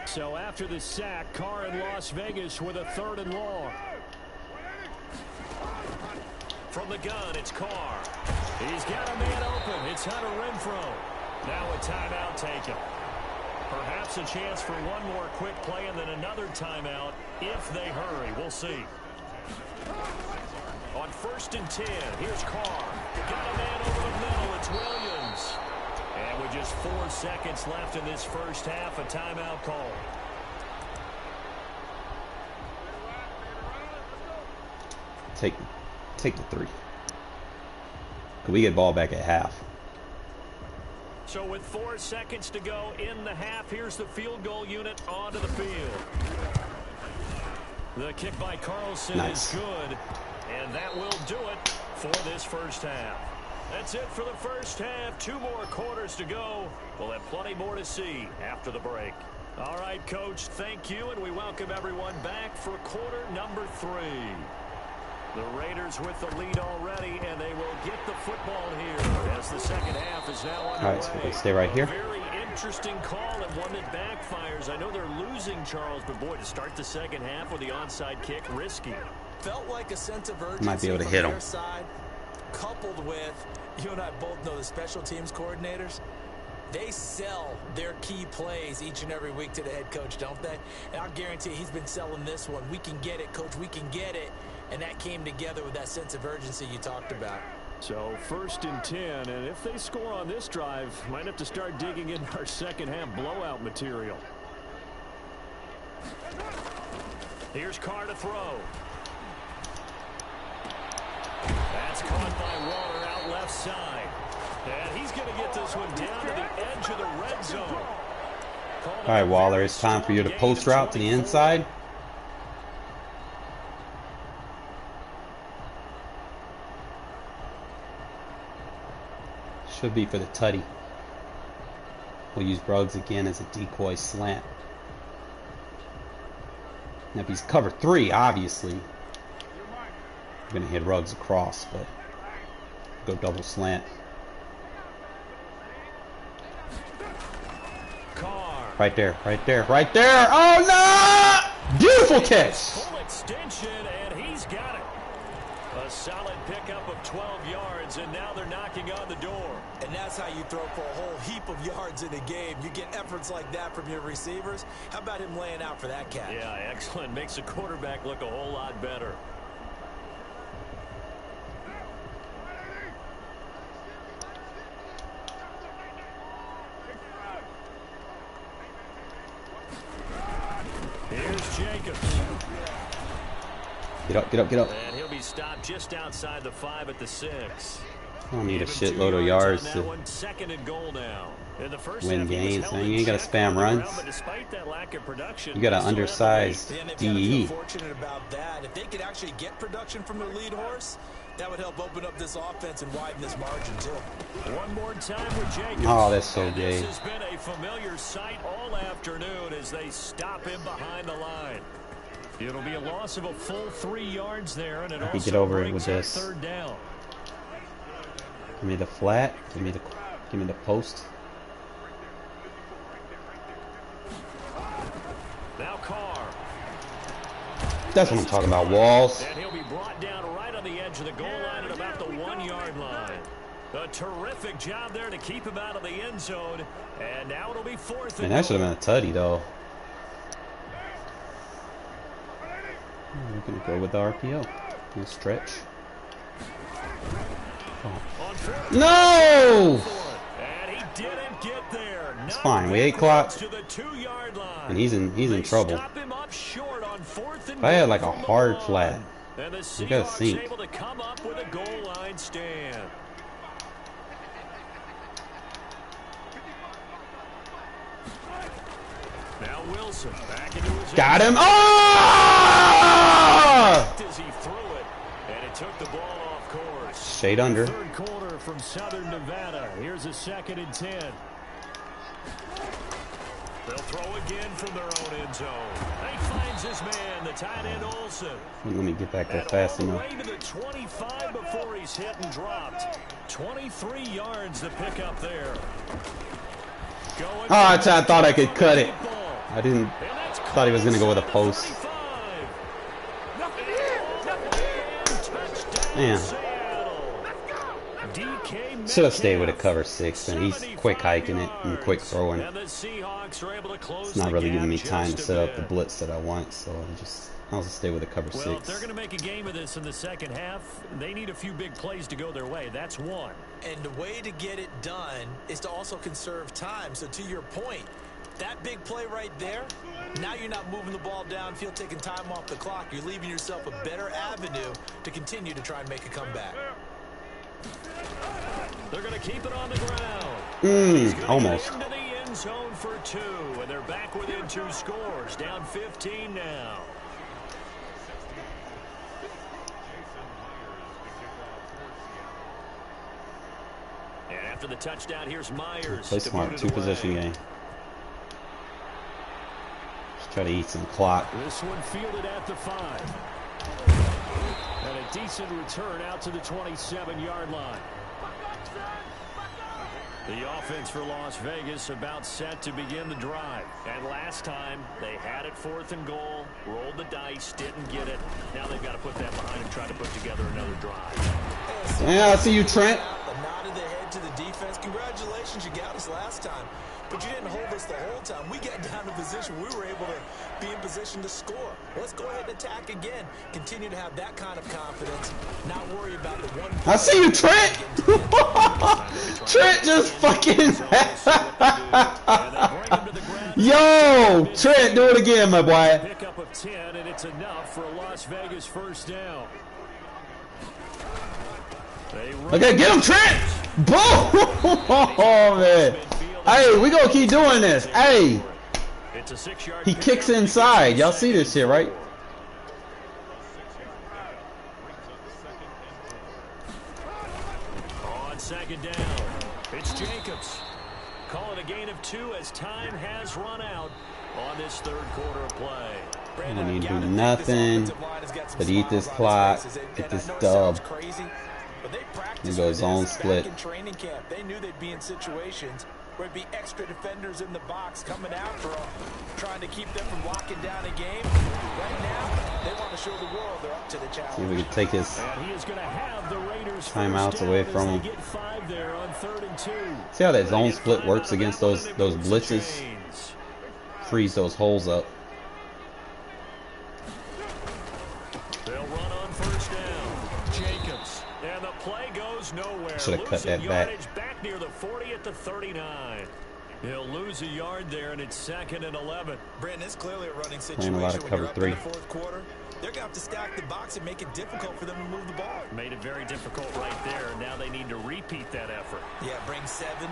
So after the sack, Carr in Las Vegas with a 3rd and long. From the gun, it's Carr. He's got a man open. It's Hunter Renfrow. Now a timeout taken. Perhaps a chance for one more quick play and then another timeout if they hurry. We'll see. On 1st and 10, here's Carr. Got a man over the middle. It's Williams. And with just 4 seconds left in this first half, a timeout call. Take the 3. Could we get ball back at half? So with 4 seconds to go in the half, here's the field goal unit onto the field. The kick by Carlson is good, and that will do it for this first half. That's it for the first half. 2 more quarters to go. We'll have plenty more to see after the break. All right, Coach, thank you, and we welcome everyone back for quarter number 3. The Raiders with the lead already, and they will get the football here as the second half is now underway. All right, so we'll stay right here. Very interesting call and one that backfires. I know they're losing, Charles, but boy, to start the second half with the onside kick, risky. Felt like a sense of urgency might be able to hit him. Side, coupled with, you and I both know the special teams coordinators. They sell their key plays each and every week to the head coach, don't they? And I'll guarantee he's been selling this one. We can get it, Coach. We can get it. And that came together with that sense of urgency you talked about. So 1st and 10, and if they score on this drive, might have to start digging in our second half blowout material. Here's Carr to throw. That's caught by Waller out left side. And he's going to get this one down to the edge of the red zone. All right, Waller, it's time for you to post route to the inside. Should be for the tutty. We'll use Ruggs again as a decoy slant. Now if he's cover 3, obviously we're gonna hit Ruggs across, but go double slant. Right there, right there, right there. Oh no! Beautiful catch. Full extension, and he's got it. A solid pickup of 12 yards, and now they're knocking on the door. And that's how you throw for a whole heap of yards in a game. You get efforts like that from your receivers. How about him laying out for that catch? Yeah, excellent. Makes the quarterback look a whole lot better. Here's Jacobs. Get up, get up, get up. And he'll be stopped just outside the 5 at the 6. I don't need a shitload of yards to 2nd and goal now. In the first win half, games. Man, you ain't got to spam runs. But despite that lack of production, You got an undersized DE. Fortunate about that. If they could actually get production from their lead horse, that would help open up this offense and widen this margin too. One more time with Jacobs. Oh, that's so gay. This has been a familiar sight all afternoon as they stop him behind the line. It'll be a loss of a full 3 yards there, and it also get over it brings with up this. 3rd down. Give me the flat. Give me the post. Now Carr. That's what I'm talking about. Walls. And he'll be brought down right on the edge of the goal line at about the 1-yard line. A terrific job there to keep him out of the end zone. And now it'll be 4th and Man, that should have been a tutty though. We're gonna go with the RPO. We'll stretch. Oh. No! And he didn't get there. It's fine. We 8 clock. To the 2-yard line. And he's in trouble. Stop him up short on 4th and If I had like a goal from the hard line. flat, And the you gotta Seahawks think. able to come up with a goal line stand. Now Wilson back into his Got him. Oh! as he threw it, and it took the ball off course. Shade under. 3rd quarter from Southern Nevada. Here's a 2nd and 10. They'll throw again from their own end zone. He finds his man, the tight end Olsen. Let me get back there And fast all the enough. way to the 25 before he's hit and dropped. 23 yards to pick up there. Going Oh, I thought I could cut it. I didn't. And that's Thought he was gonna go with a post. 35. Man. DK Should have stayed with a Metcalf, cover 6, and he's quick hiking it and quick throwing. And the Seahawks are able to close It's not the really gap giving me time just to a set up the bit. blitz that I want, so I'll just stay with a cover Well, 6. if they're going to make a game of this in the second half, they need a few big plays to go their way. That's one. And the way to get it done is to also conserve time. So to your point, that big play right there, now you're not moving the ball downfield, taking time off the clock. You're leaving yourself a better avenue to continue to try and make a comeback. They're going to keep it on the ground. Almost. Into the end zone for 2, and they're back within 2 scores. Down 15 now. And after the touchdown, here's Myers. Play smart, 2-possession game. Just try to eat some clock. This one fielded at the 5. And a decent return out to the 27-yard line. The offense for Las Vegas about set to begin the drive. And last time, they had it 4th and goal, rolled the dice, didn't get it. Now they've got to put that behind and try to put together another drive. Yeah, I see you, Trent. A nod of the head to the defense. Congratulations, you got us last time. But you didn't hold us the whole time. We got down to position. We were able to be in position to score. Let's go ahead and attack again. Continue to have that kind of confidence. Not worry about the one. I see you, Trent. Trent just fucking. Yo, Trent, do it again, my boy. Pickup of 10, and it's enough for a Las Vegas first down. Okay, get him, Trent. Boom. Oh, man. Hey, we gonna keep doing this. Hey, he kicks inside. Y'all see this shit, right? On second down, it's Jacobs. Calling a gain of 2 as time has run out on this 3rd quarter of play. I don't need to do nothing but eat this clock, get this dub. He goes zone split. They knew they'd be in situations where it'd be extra defenders in the box coming after them, trying to keep them from locking down a game. Right now, they want to show the world they're up to the challenge. See if we can take his timeouts away from him. See how that zone split works against those blitzes? Freeze those holes up. They'll run on first down. Jacobs. And the play goes nowhere. Should have cut that back. Back near the 40 at the 39. He'll lose a yard there, and it's 2nd and 11. Brandon, it's clearly a running Playing a lot of situation. cover 3. In the 4th quarter, they're going to have to stack the box and make it difficult for them to move the ball. Made it very difficult right there. Now they need to repeat that effort. Yeah, bring 7, 8,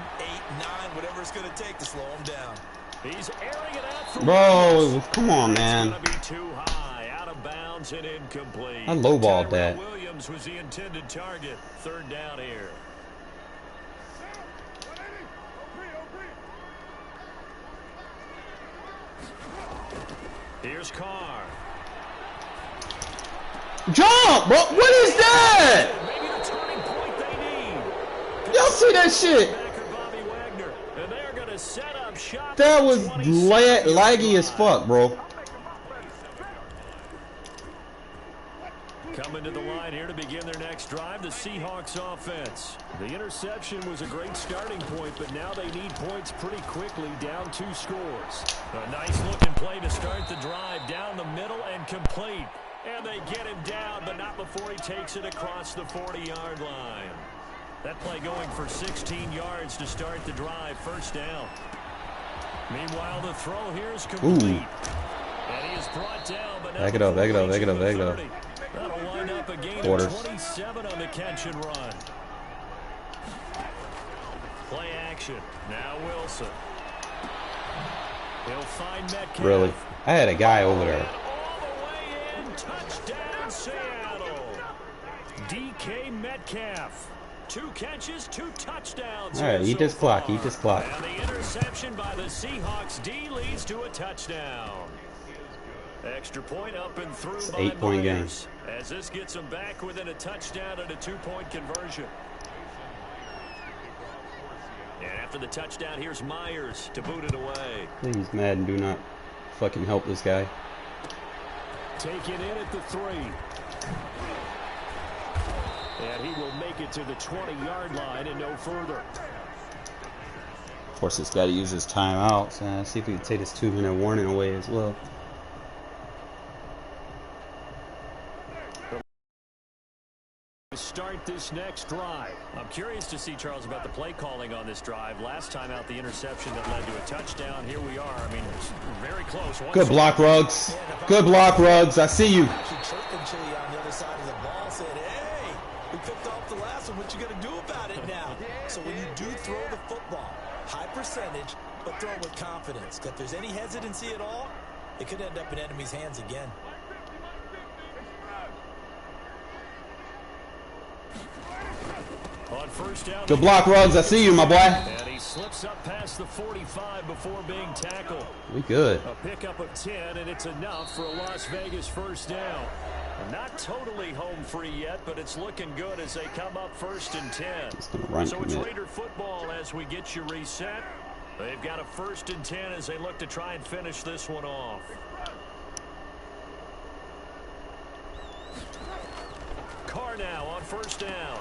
9, whatever it's going to take to slow them down. He's airing it out for Bro, come on, man. It's going to be too high, out of bounds and incomplete. I lowballed that. Williams was the intended target. 3rd down here. Here's Carr. Jump, bro. What is that? Maybe the turning point they need. Y'all see that shit? And they're going to set up shop. That was laggy as fuck, bro. Coming to the line here to begin their next drive, the Seahawks offense. The interception was a great starting point, but now they need points pretty quickly, down 2 scores. A nice looking play to start the drive, down the middle and complete. And they get him down, but not before he takes it across the 40-yard line. That play going for 16 yards to start the drive, 1st down. Meanwhile, the throw here is complete. And he is brought down, but back it up, back it up, back it up, back it up. That'll wind up a gain Quarters. of 27 on the catch and run. Play action. Now Wilson. He'll find Metcalf. Really? I had a guy over there. All the way in. Touchdown, Seattle. DK Metcalf. 2 catches, 2 touchdowns. All right, eat this clock, far. eat this clock. And the interception by the Seahawks D leads to a touchdown. Extra point up and through. It's by 8-point game. Myers, as this gets them back within a touchdown and a 2-point conversion. And after the touchdown, here's Myers to boot it away. Please, Madden, do not fucking help this guy. Taken in at the 3. And he will make it to the 20-yard line and no further. Of course, it's got to use his timeouts. See if we can take this 2-minute warning away as well. start this next drive. I'm curious to see, Charles, about the play calling on this drive. Last time out, the interception that led to a touchdown. Here we are. I mean, very close. Good block, Ruggs. Good block, Ruggs. I see you. Actually, chirping Chili on the other side of the ball said, hey, we picked off the last one. What you going to do about it now? So when you do throw the football, high percentage, but throw with confidence. If there's any hesitancy at all, it could end up in enemy's hands again. On first down. Good block, Ruggs. I see you, my boy. And he slips up past the 45 before being tackled. We good. A pickup of 10, and it's enough for a Las Vegas first down. Not totally home free yet, but it's looking good as they come up first and 10. So it's Raider football as we get you reset. They've got a first and 10 as they look to try and finish this one off. Carr now on first down.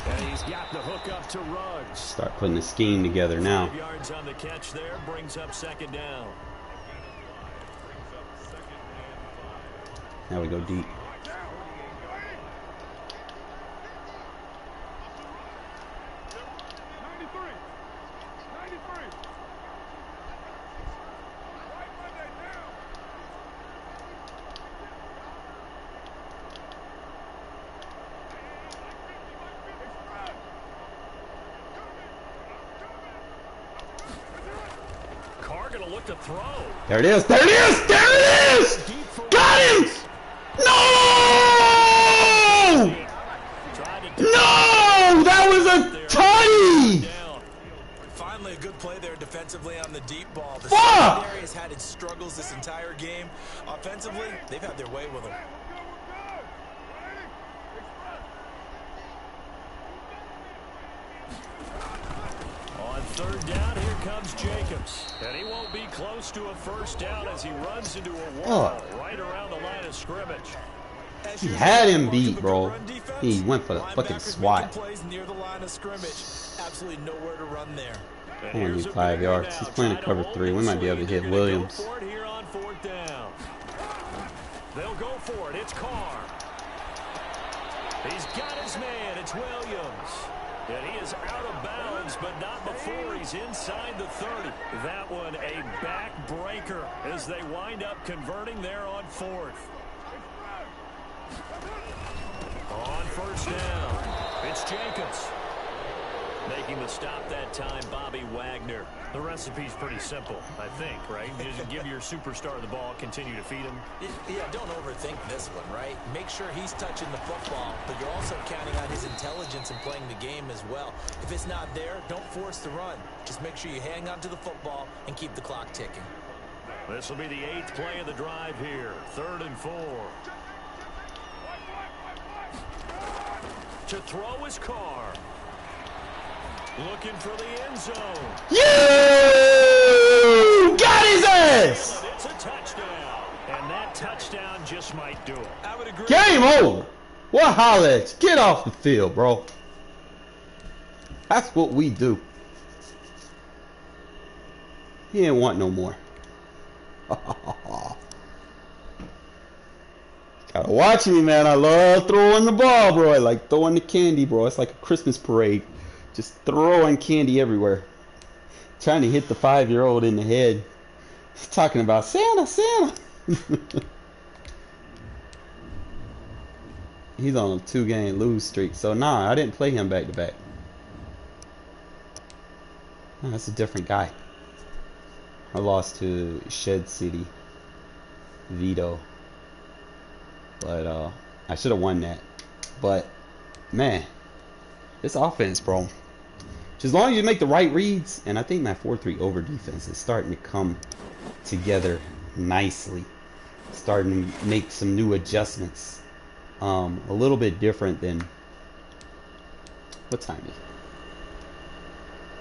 And he's got the hook up to Ruggs. Start putting the scheme together now. 5 yards on the catch there, brings up second down. Now we go deep. To throw. There it is. There it is. There it is. Got him. No. No. That was a tutty. Finally, a good play there defensively on the deep ball. The Fuck. secondary has had its struggles this entire game. Offensively, they've had their way with them. On third down, here comes Jacobs. And he won't be close to a first down as he runs into a wall right around the line of scrimmage. He had him beat, bro. He went for the fucking SWAT. Near the line of scrimmage. Absolutely nowhere to run there. Only 5 yards. He's playing a cover 3. We might be able to hit Williams. Here on fourth down. They'll go for it. It's Carr. He's got his man. It's Williams. And he is out of bounds, but not before he's inside the 30. That one a backbreaker as they wind up converting there on fourth. On first down, it's Jacobs. Making the stop that time, Bobby Wagner. The recipe's pretty simple, I think, right? You just give your superstar the ball, continue to feed him. Yeah, don't overthink this one, right? Make sure he's touching the football, but you're also counting on his intelligence in playing the game as well. If it's not there, don't force the run. Just make sure you hang on to the football and keep the clock ticking. This will be the 8th play of the drive here. 3rd and 4. To throw is Carr. Looking for the end zone. You got his ass. It's a touchdown. And that touchdown just might do it. I would agree. Game over. What holla? Get off the field, bro. That's what we do. He ain't want no more. Gotta watch me, man. I love throwing the ball, bro. I like throwing the candy, bro. It's like a Christmas parade. Just throwing candy everywhere. Trying to hit the 5-year-old in the head. Talking about Santa, Santa. He's on a 2-game lose streak. So, nah, I didn't play him back-to-back. No, that's a different guy. I lost to Shed City. Vito. But, I should have won that. But, man. This offense, bro. As long as you make the right reads, and I think my 4-3 over defense is starting to come together nicely. Starting to make some new adjustments. A little bit different than... What time is it?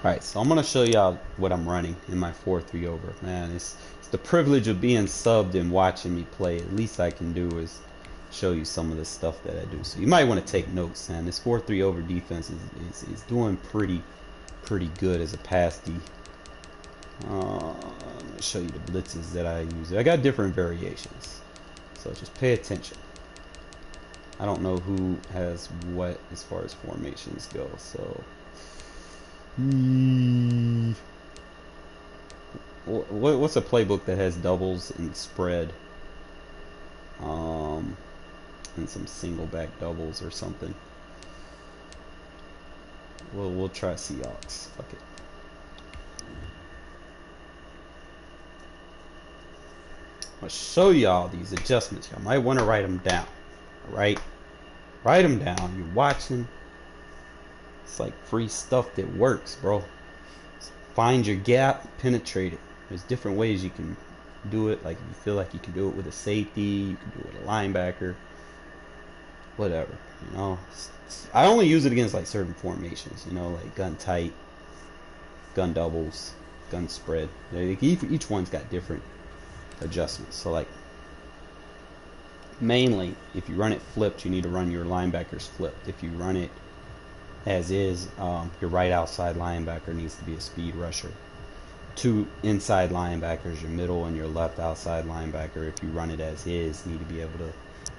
Alright, so I'm going to show y'all what I'm running in my 4-3 over. Man, it's the privilege of being subbed and watching me play. At least I can do is show you some of the stuff that I do. So you might want to take notes, man. This 4-3 over defense is doing pretty good as a pass D. I'm going to show you the blitzes that I use. I got different variations. So just pay attention. I don't know who has what as far as formations go. So, what's a playbook that has doubles and spread, and some single back doubles or something? We'll try Seahawks. Fuck it. I'll show y'all these adjustments. Y'all might want to write them down. Alright? Write them down. You're watching. It's like free stuff that works, bro. Find your gap, penetrate it. There's different ways you can do it. Like if you feel like you can do it with a safety, you can do it with a linebacker. Whatever. You know. I only use it against like certain formations, you know, like gun tight, gun doubles, gun spread. Each one's got different adjustments. So like mainly if you run it flipped, you need to run your linebackers flipped. If you run it as is, your right outside linebacker needs to be a speed rusher. Two inside linebackers, your middle and your left outside linebacker, if you run it as is, need to be able to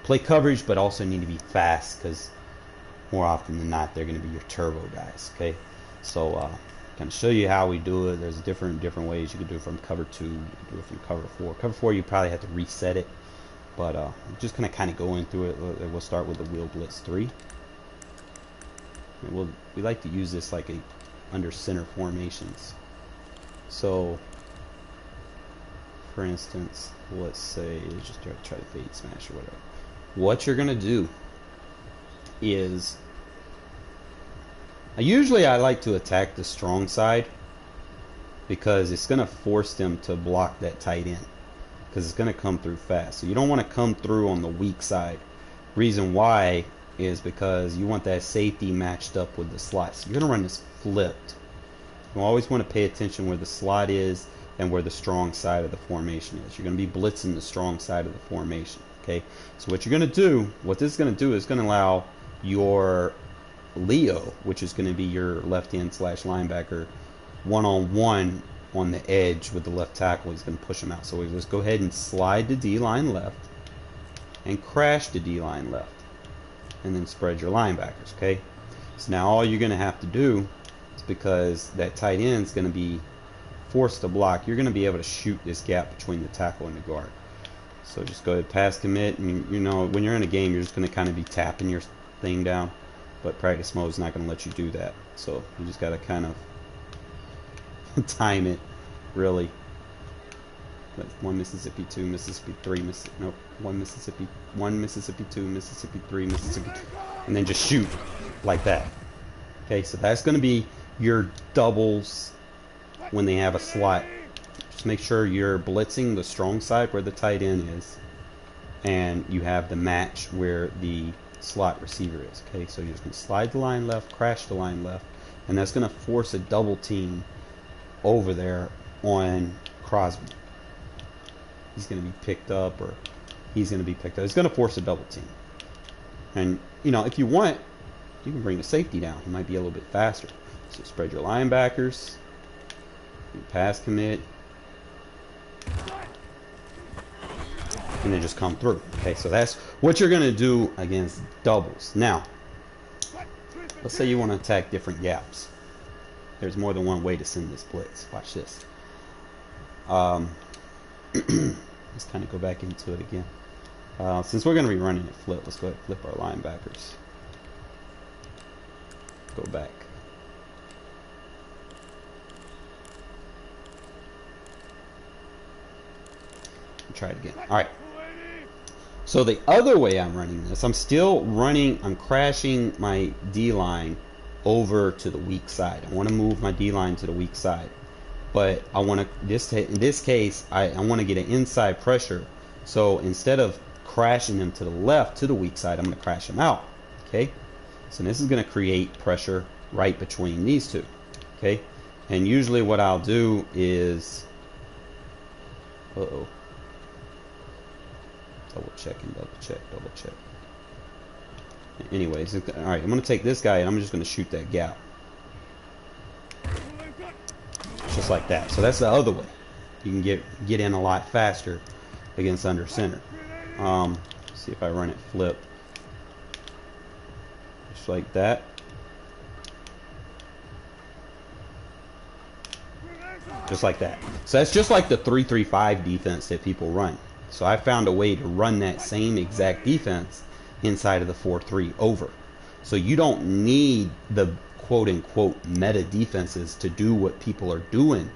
play coverage but also need to be fast, because more often than not they're going to be your turbo guys. Okay, so kind of show you how we do it. There's different ways you can do it from cover 2, you can do it from cover 4. Cover 4 you probably have to reset it, but just gonna kind of go in through it. We'll start with the wheel blitz 3. And we like to use this like under center formations. So for instance, let's say just try to fade smash or whatever. What you're gonna do is, usually I like to attack the strong side because it's going to force them to block that tight end, because it's going to come through fast. So you don't want to come through on the weak side. Reason why is because you want that safety matched up with the slot. So you're going to run this flipped. You always want to pay attention where the slot is and where the strong side of the formation is. You're going to be blitzing the strong side of the formation. Okay, so what you're going to do, what this is going to do is going to allow your Leo, which is going to be your left end slash linebacker, one-on-one on the edge with the left tackle. He's going to push him out. So we just go ahead and slide the D-line left and crash the D-line left, and then spread your linebackers. Okay, so now all you're going to have to do is, because that tight end is going to be forced to block, you're going to be able to shoot this gap between the tackle and the guard. So just go ahead, pass commit, and you know when you're in a game you're just going to kind of be tapping your thing down, but practice mode is not going to let you do that. So you just got to kind of time it, really. But 1 Mississippi, 2 Mississippi, 3 Mississippi, nope, 1 Mississippi, 1 Mississippi, 2 Mississippi, 3 Mississippi, and then just shoot like that. Okay, so that's going to be your doubles when they have a slot. Just make sure you're blitzing the strong side where the tight end is, and you have the match where the slot receiver is. Okay, so you're just going to slide the line left, crash the line left, and that's going to force a double team over there on Crosby. He's going to be picked up, or he's going to be picked up. It's going to force a double team. And, you know, if you want, you can bring the safety down. He might be a little bit faster. So spread your linebackers, pass commit, and then just come through. Okay, so that's what you're going to do against doubles. Now, let's say you want to attack different gaps. There's more than one way to send this blitz. Watch this. Let's kind of go back into it again. Since we're going to be running it flip, let's go ahead and flip our linebackers. Go back. Try it again. Alright. So the other way I'm running this, I'm crashing my D-line over to the weak side. I want to move my D-line to the weak side. But I want to, in this case, I want to get an inside pressure. So instead of crashing them to the left, to the weak side, I'm going to crash them out. Okay? So this is going to create pressure right between these two. Okay? And usually what I'll do is, double check and double check, double check. Anyways, alright, I'm going to take this guy and I'm just going to shoot that gap. Just like that. So that's the other way. You can get in a lot faster against under center. See if I run it flip. Just like that. Just like that. So that's just like the 3-3-5 defense that people run. So I found a way to run that same exact defense inside of the 4-3 over. So you don't need the quote-unquote meta defenses to do what people are doing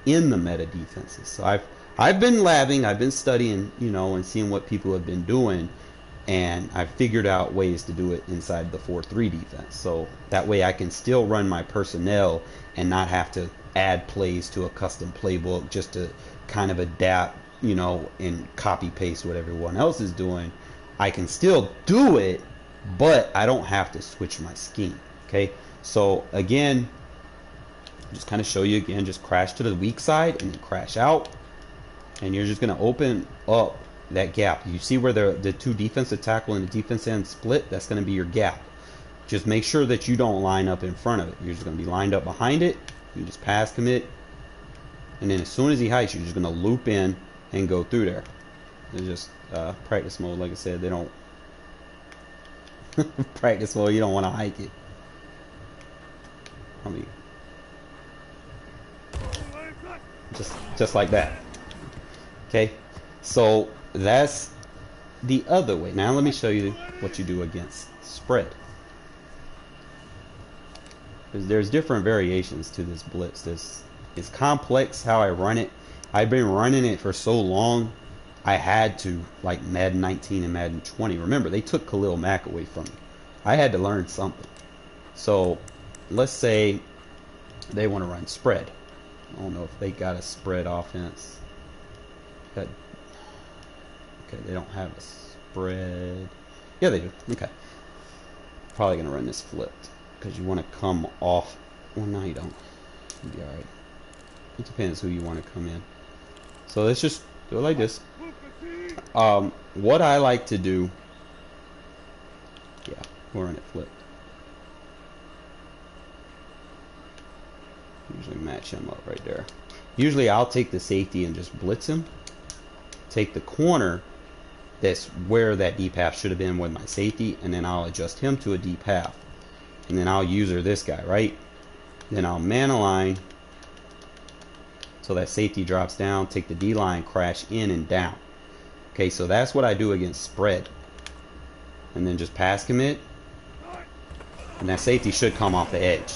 in the meta defenses. So I've been labbing, I've been studying, you know, and seeing what people have been doing, and I've figured out ways to do it inside the 4-3 defense. So that way I can still run my personnel and not have to add plays to a custom playbook just to kind of adapt, you know, and copy paste what everyone else is doing. I can still do it, but I don't have to switch my scheme. Okay, so again, just kind of show you again, just crash to the weak side and then crash out, and you're just going to open up that gap. You see where the two defensive tackle and the defense end split? That's going to be your gap. Just make sure that you don't line up in front of it. You're just going to be lined up behind it. You just pass commit, and then as soon as he hikes, you're just going to loop in and go through there. It's just practice mode. Like I said, they don't practice mode. You don't want to hike it. I mean, just like that. Okay, so that's the other way. Now let me show you what you do against spread. There's different variations to this blitz. This is complex how I run it. I've been running it for so long, I had to, like Madden 19 and Madden 20. Remember, they took Khalil Mack away from me. I had to learn something. So let's say they want to run spread. I don't know if they got a spread offense. Okay, they don't have a spread. Yeah, they do. Okay. Probably going to run this flipped, because you want to come off. Well, no, you don't. You'll be alright. It depends who you want to come in. So let's just do it like this. What I like to do, yeah, we'll run it flipped. Usually match him up right there. Usually I'll take the safety and just blitz him. Take the corner that's where that deep half should have been with my safety, and then I'll adjust him to a deep half. And then I'll user this guy, right? Then I'll man align so that safety drops down, take the D line, crash in and down. Okay, so that's what I do against spread. And then just pass commit, and that safety should come off the edge.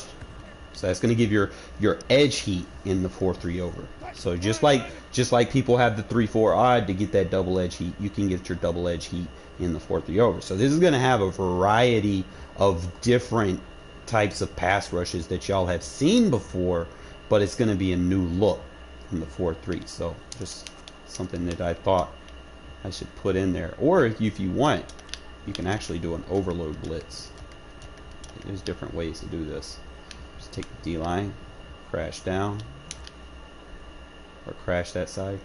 So that's going to give your edge heat in the 4-3 over. So just like people have the 3-4 odd to get that double edge heat, you can get your double edge heat in the 4-3 over. So this is going to have a variety of different types of pass rushes that y'all have seen before, but it's going to be a new look in the 4-3. So just something that I thought I should put in there. Or if you want, you can actually do an overload blitz. There's different ways to do this. Just take the D line, crash down, or crash that side.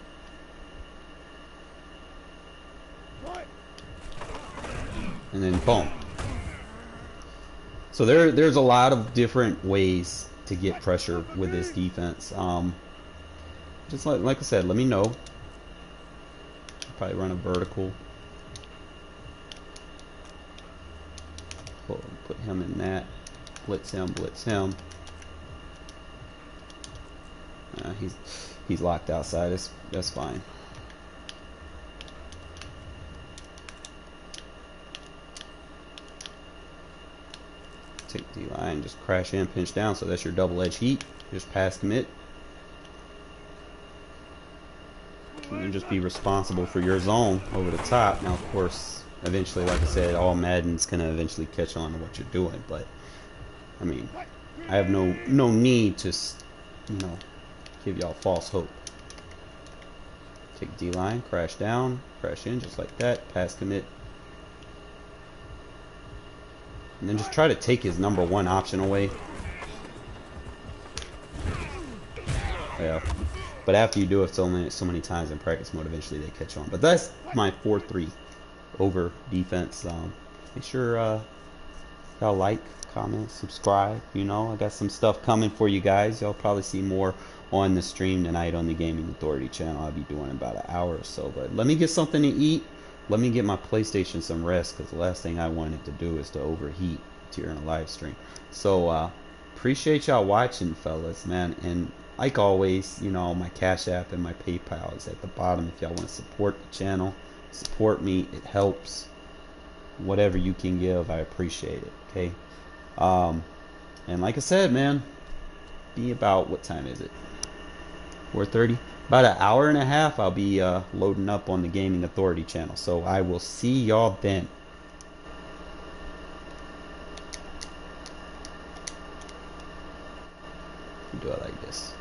And then boom. So there's a lot of different ways to get pressure with this defense. Just like I said, let me know. I'll probably run a vertical. Put him in that. Blitz him, blitz him. He's locked outside. That's fine. Take D line, just crash in, pinch down. So that's your double edge heat. Just pass commit. And then just be responsible for your zone over the top. Now, of course, eventually, like I said, all Madden's gonna eventually catch on to what you're doing. But I mean, I have no need to, you know, give y'all false hope. Take D line, crash down, crash in, just like that. Pass commit. And then just try to take his number one option away. Yeah. But after you do it so many times in practice mode, eventually they catch on. But that's my 4-3 over defense. Make sure y'all like, comment, subscribe. You know, I got some stuff coming for you guys. Y'all probably see more on the stream tonight on the Gaming Authority channel. I'll be doing about an hour or so. But let me get something to eat. Let me get my PlayStation some rest, because the last thing I wanted to do is to overheat during a live stream. So appreciate y'all watching, fellas, man. And like always, you know, my Cash App and my PayPal is at the bottom if y'all want to support the channel, support me. It helps. Whatever you can give, I appreciate it. Okay. And like I said, man, be about, what time is it? 4:30. About an hour and a half. I'll be loading up on the Gaming Authority channel. So I will see y'all then. Do it like this.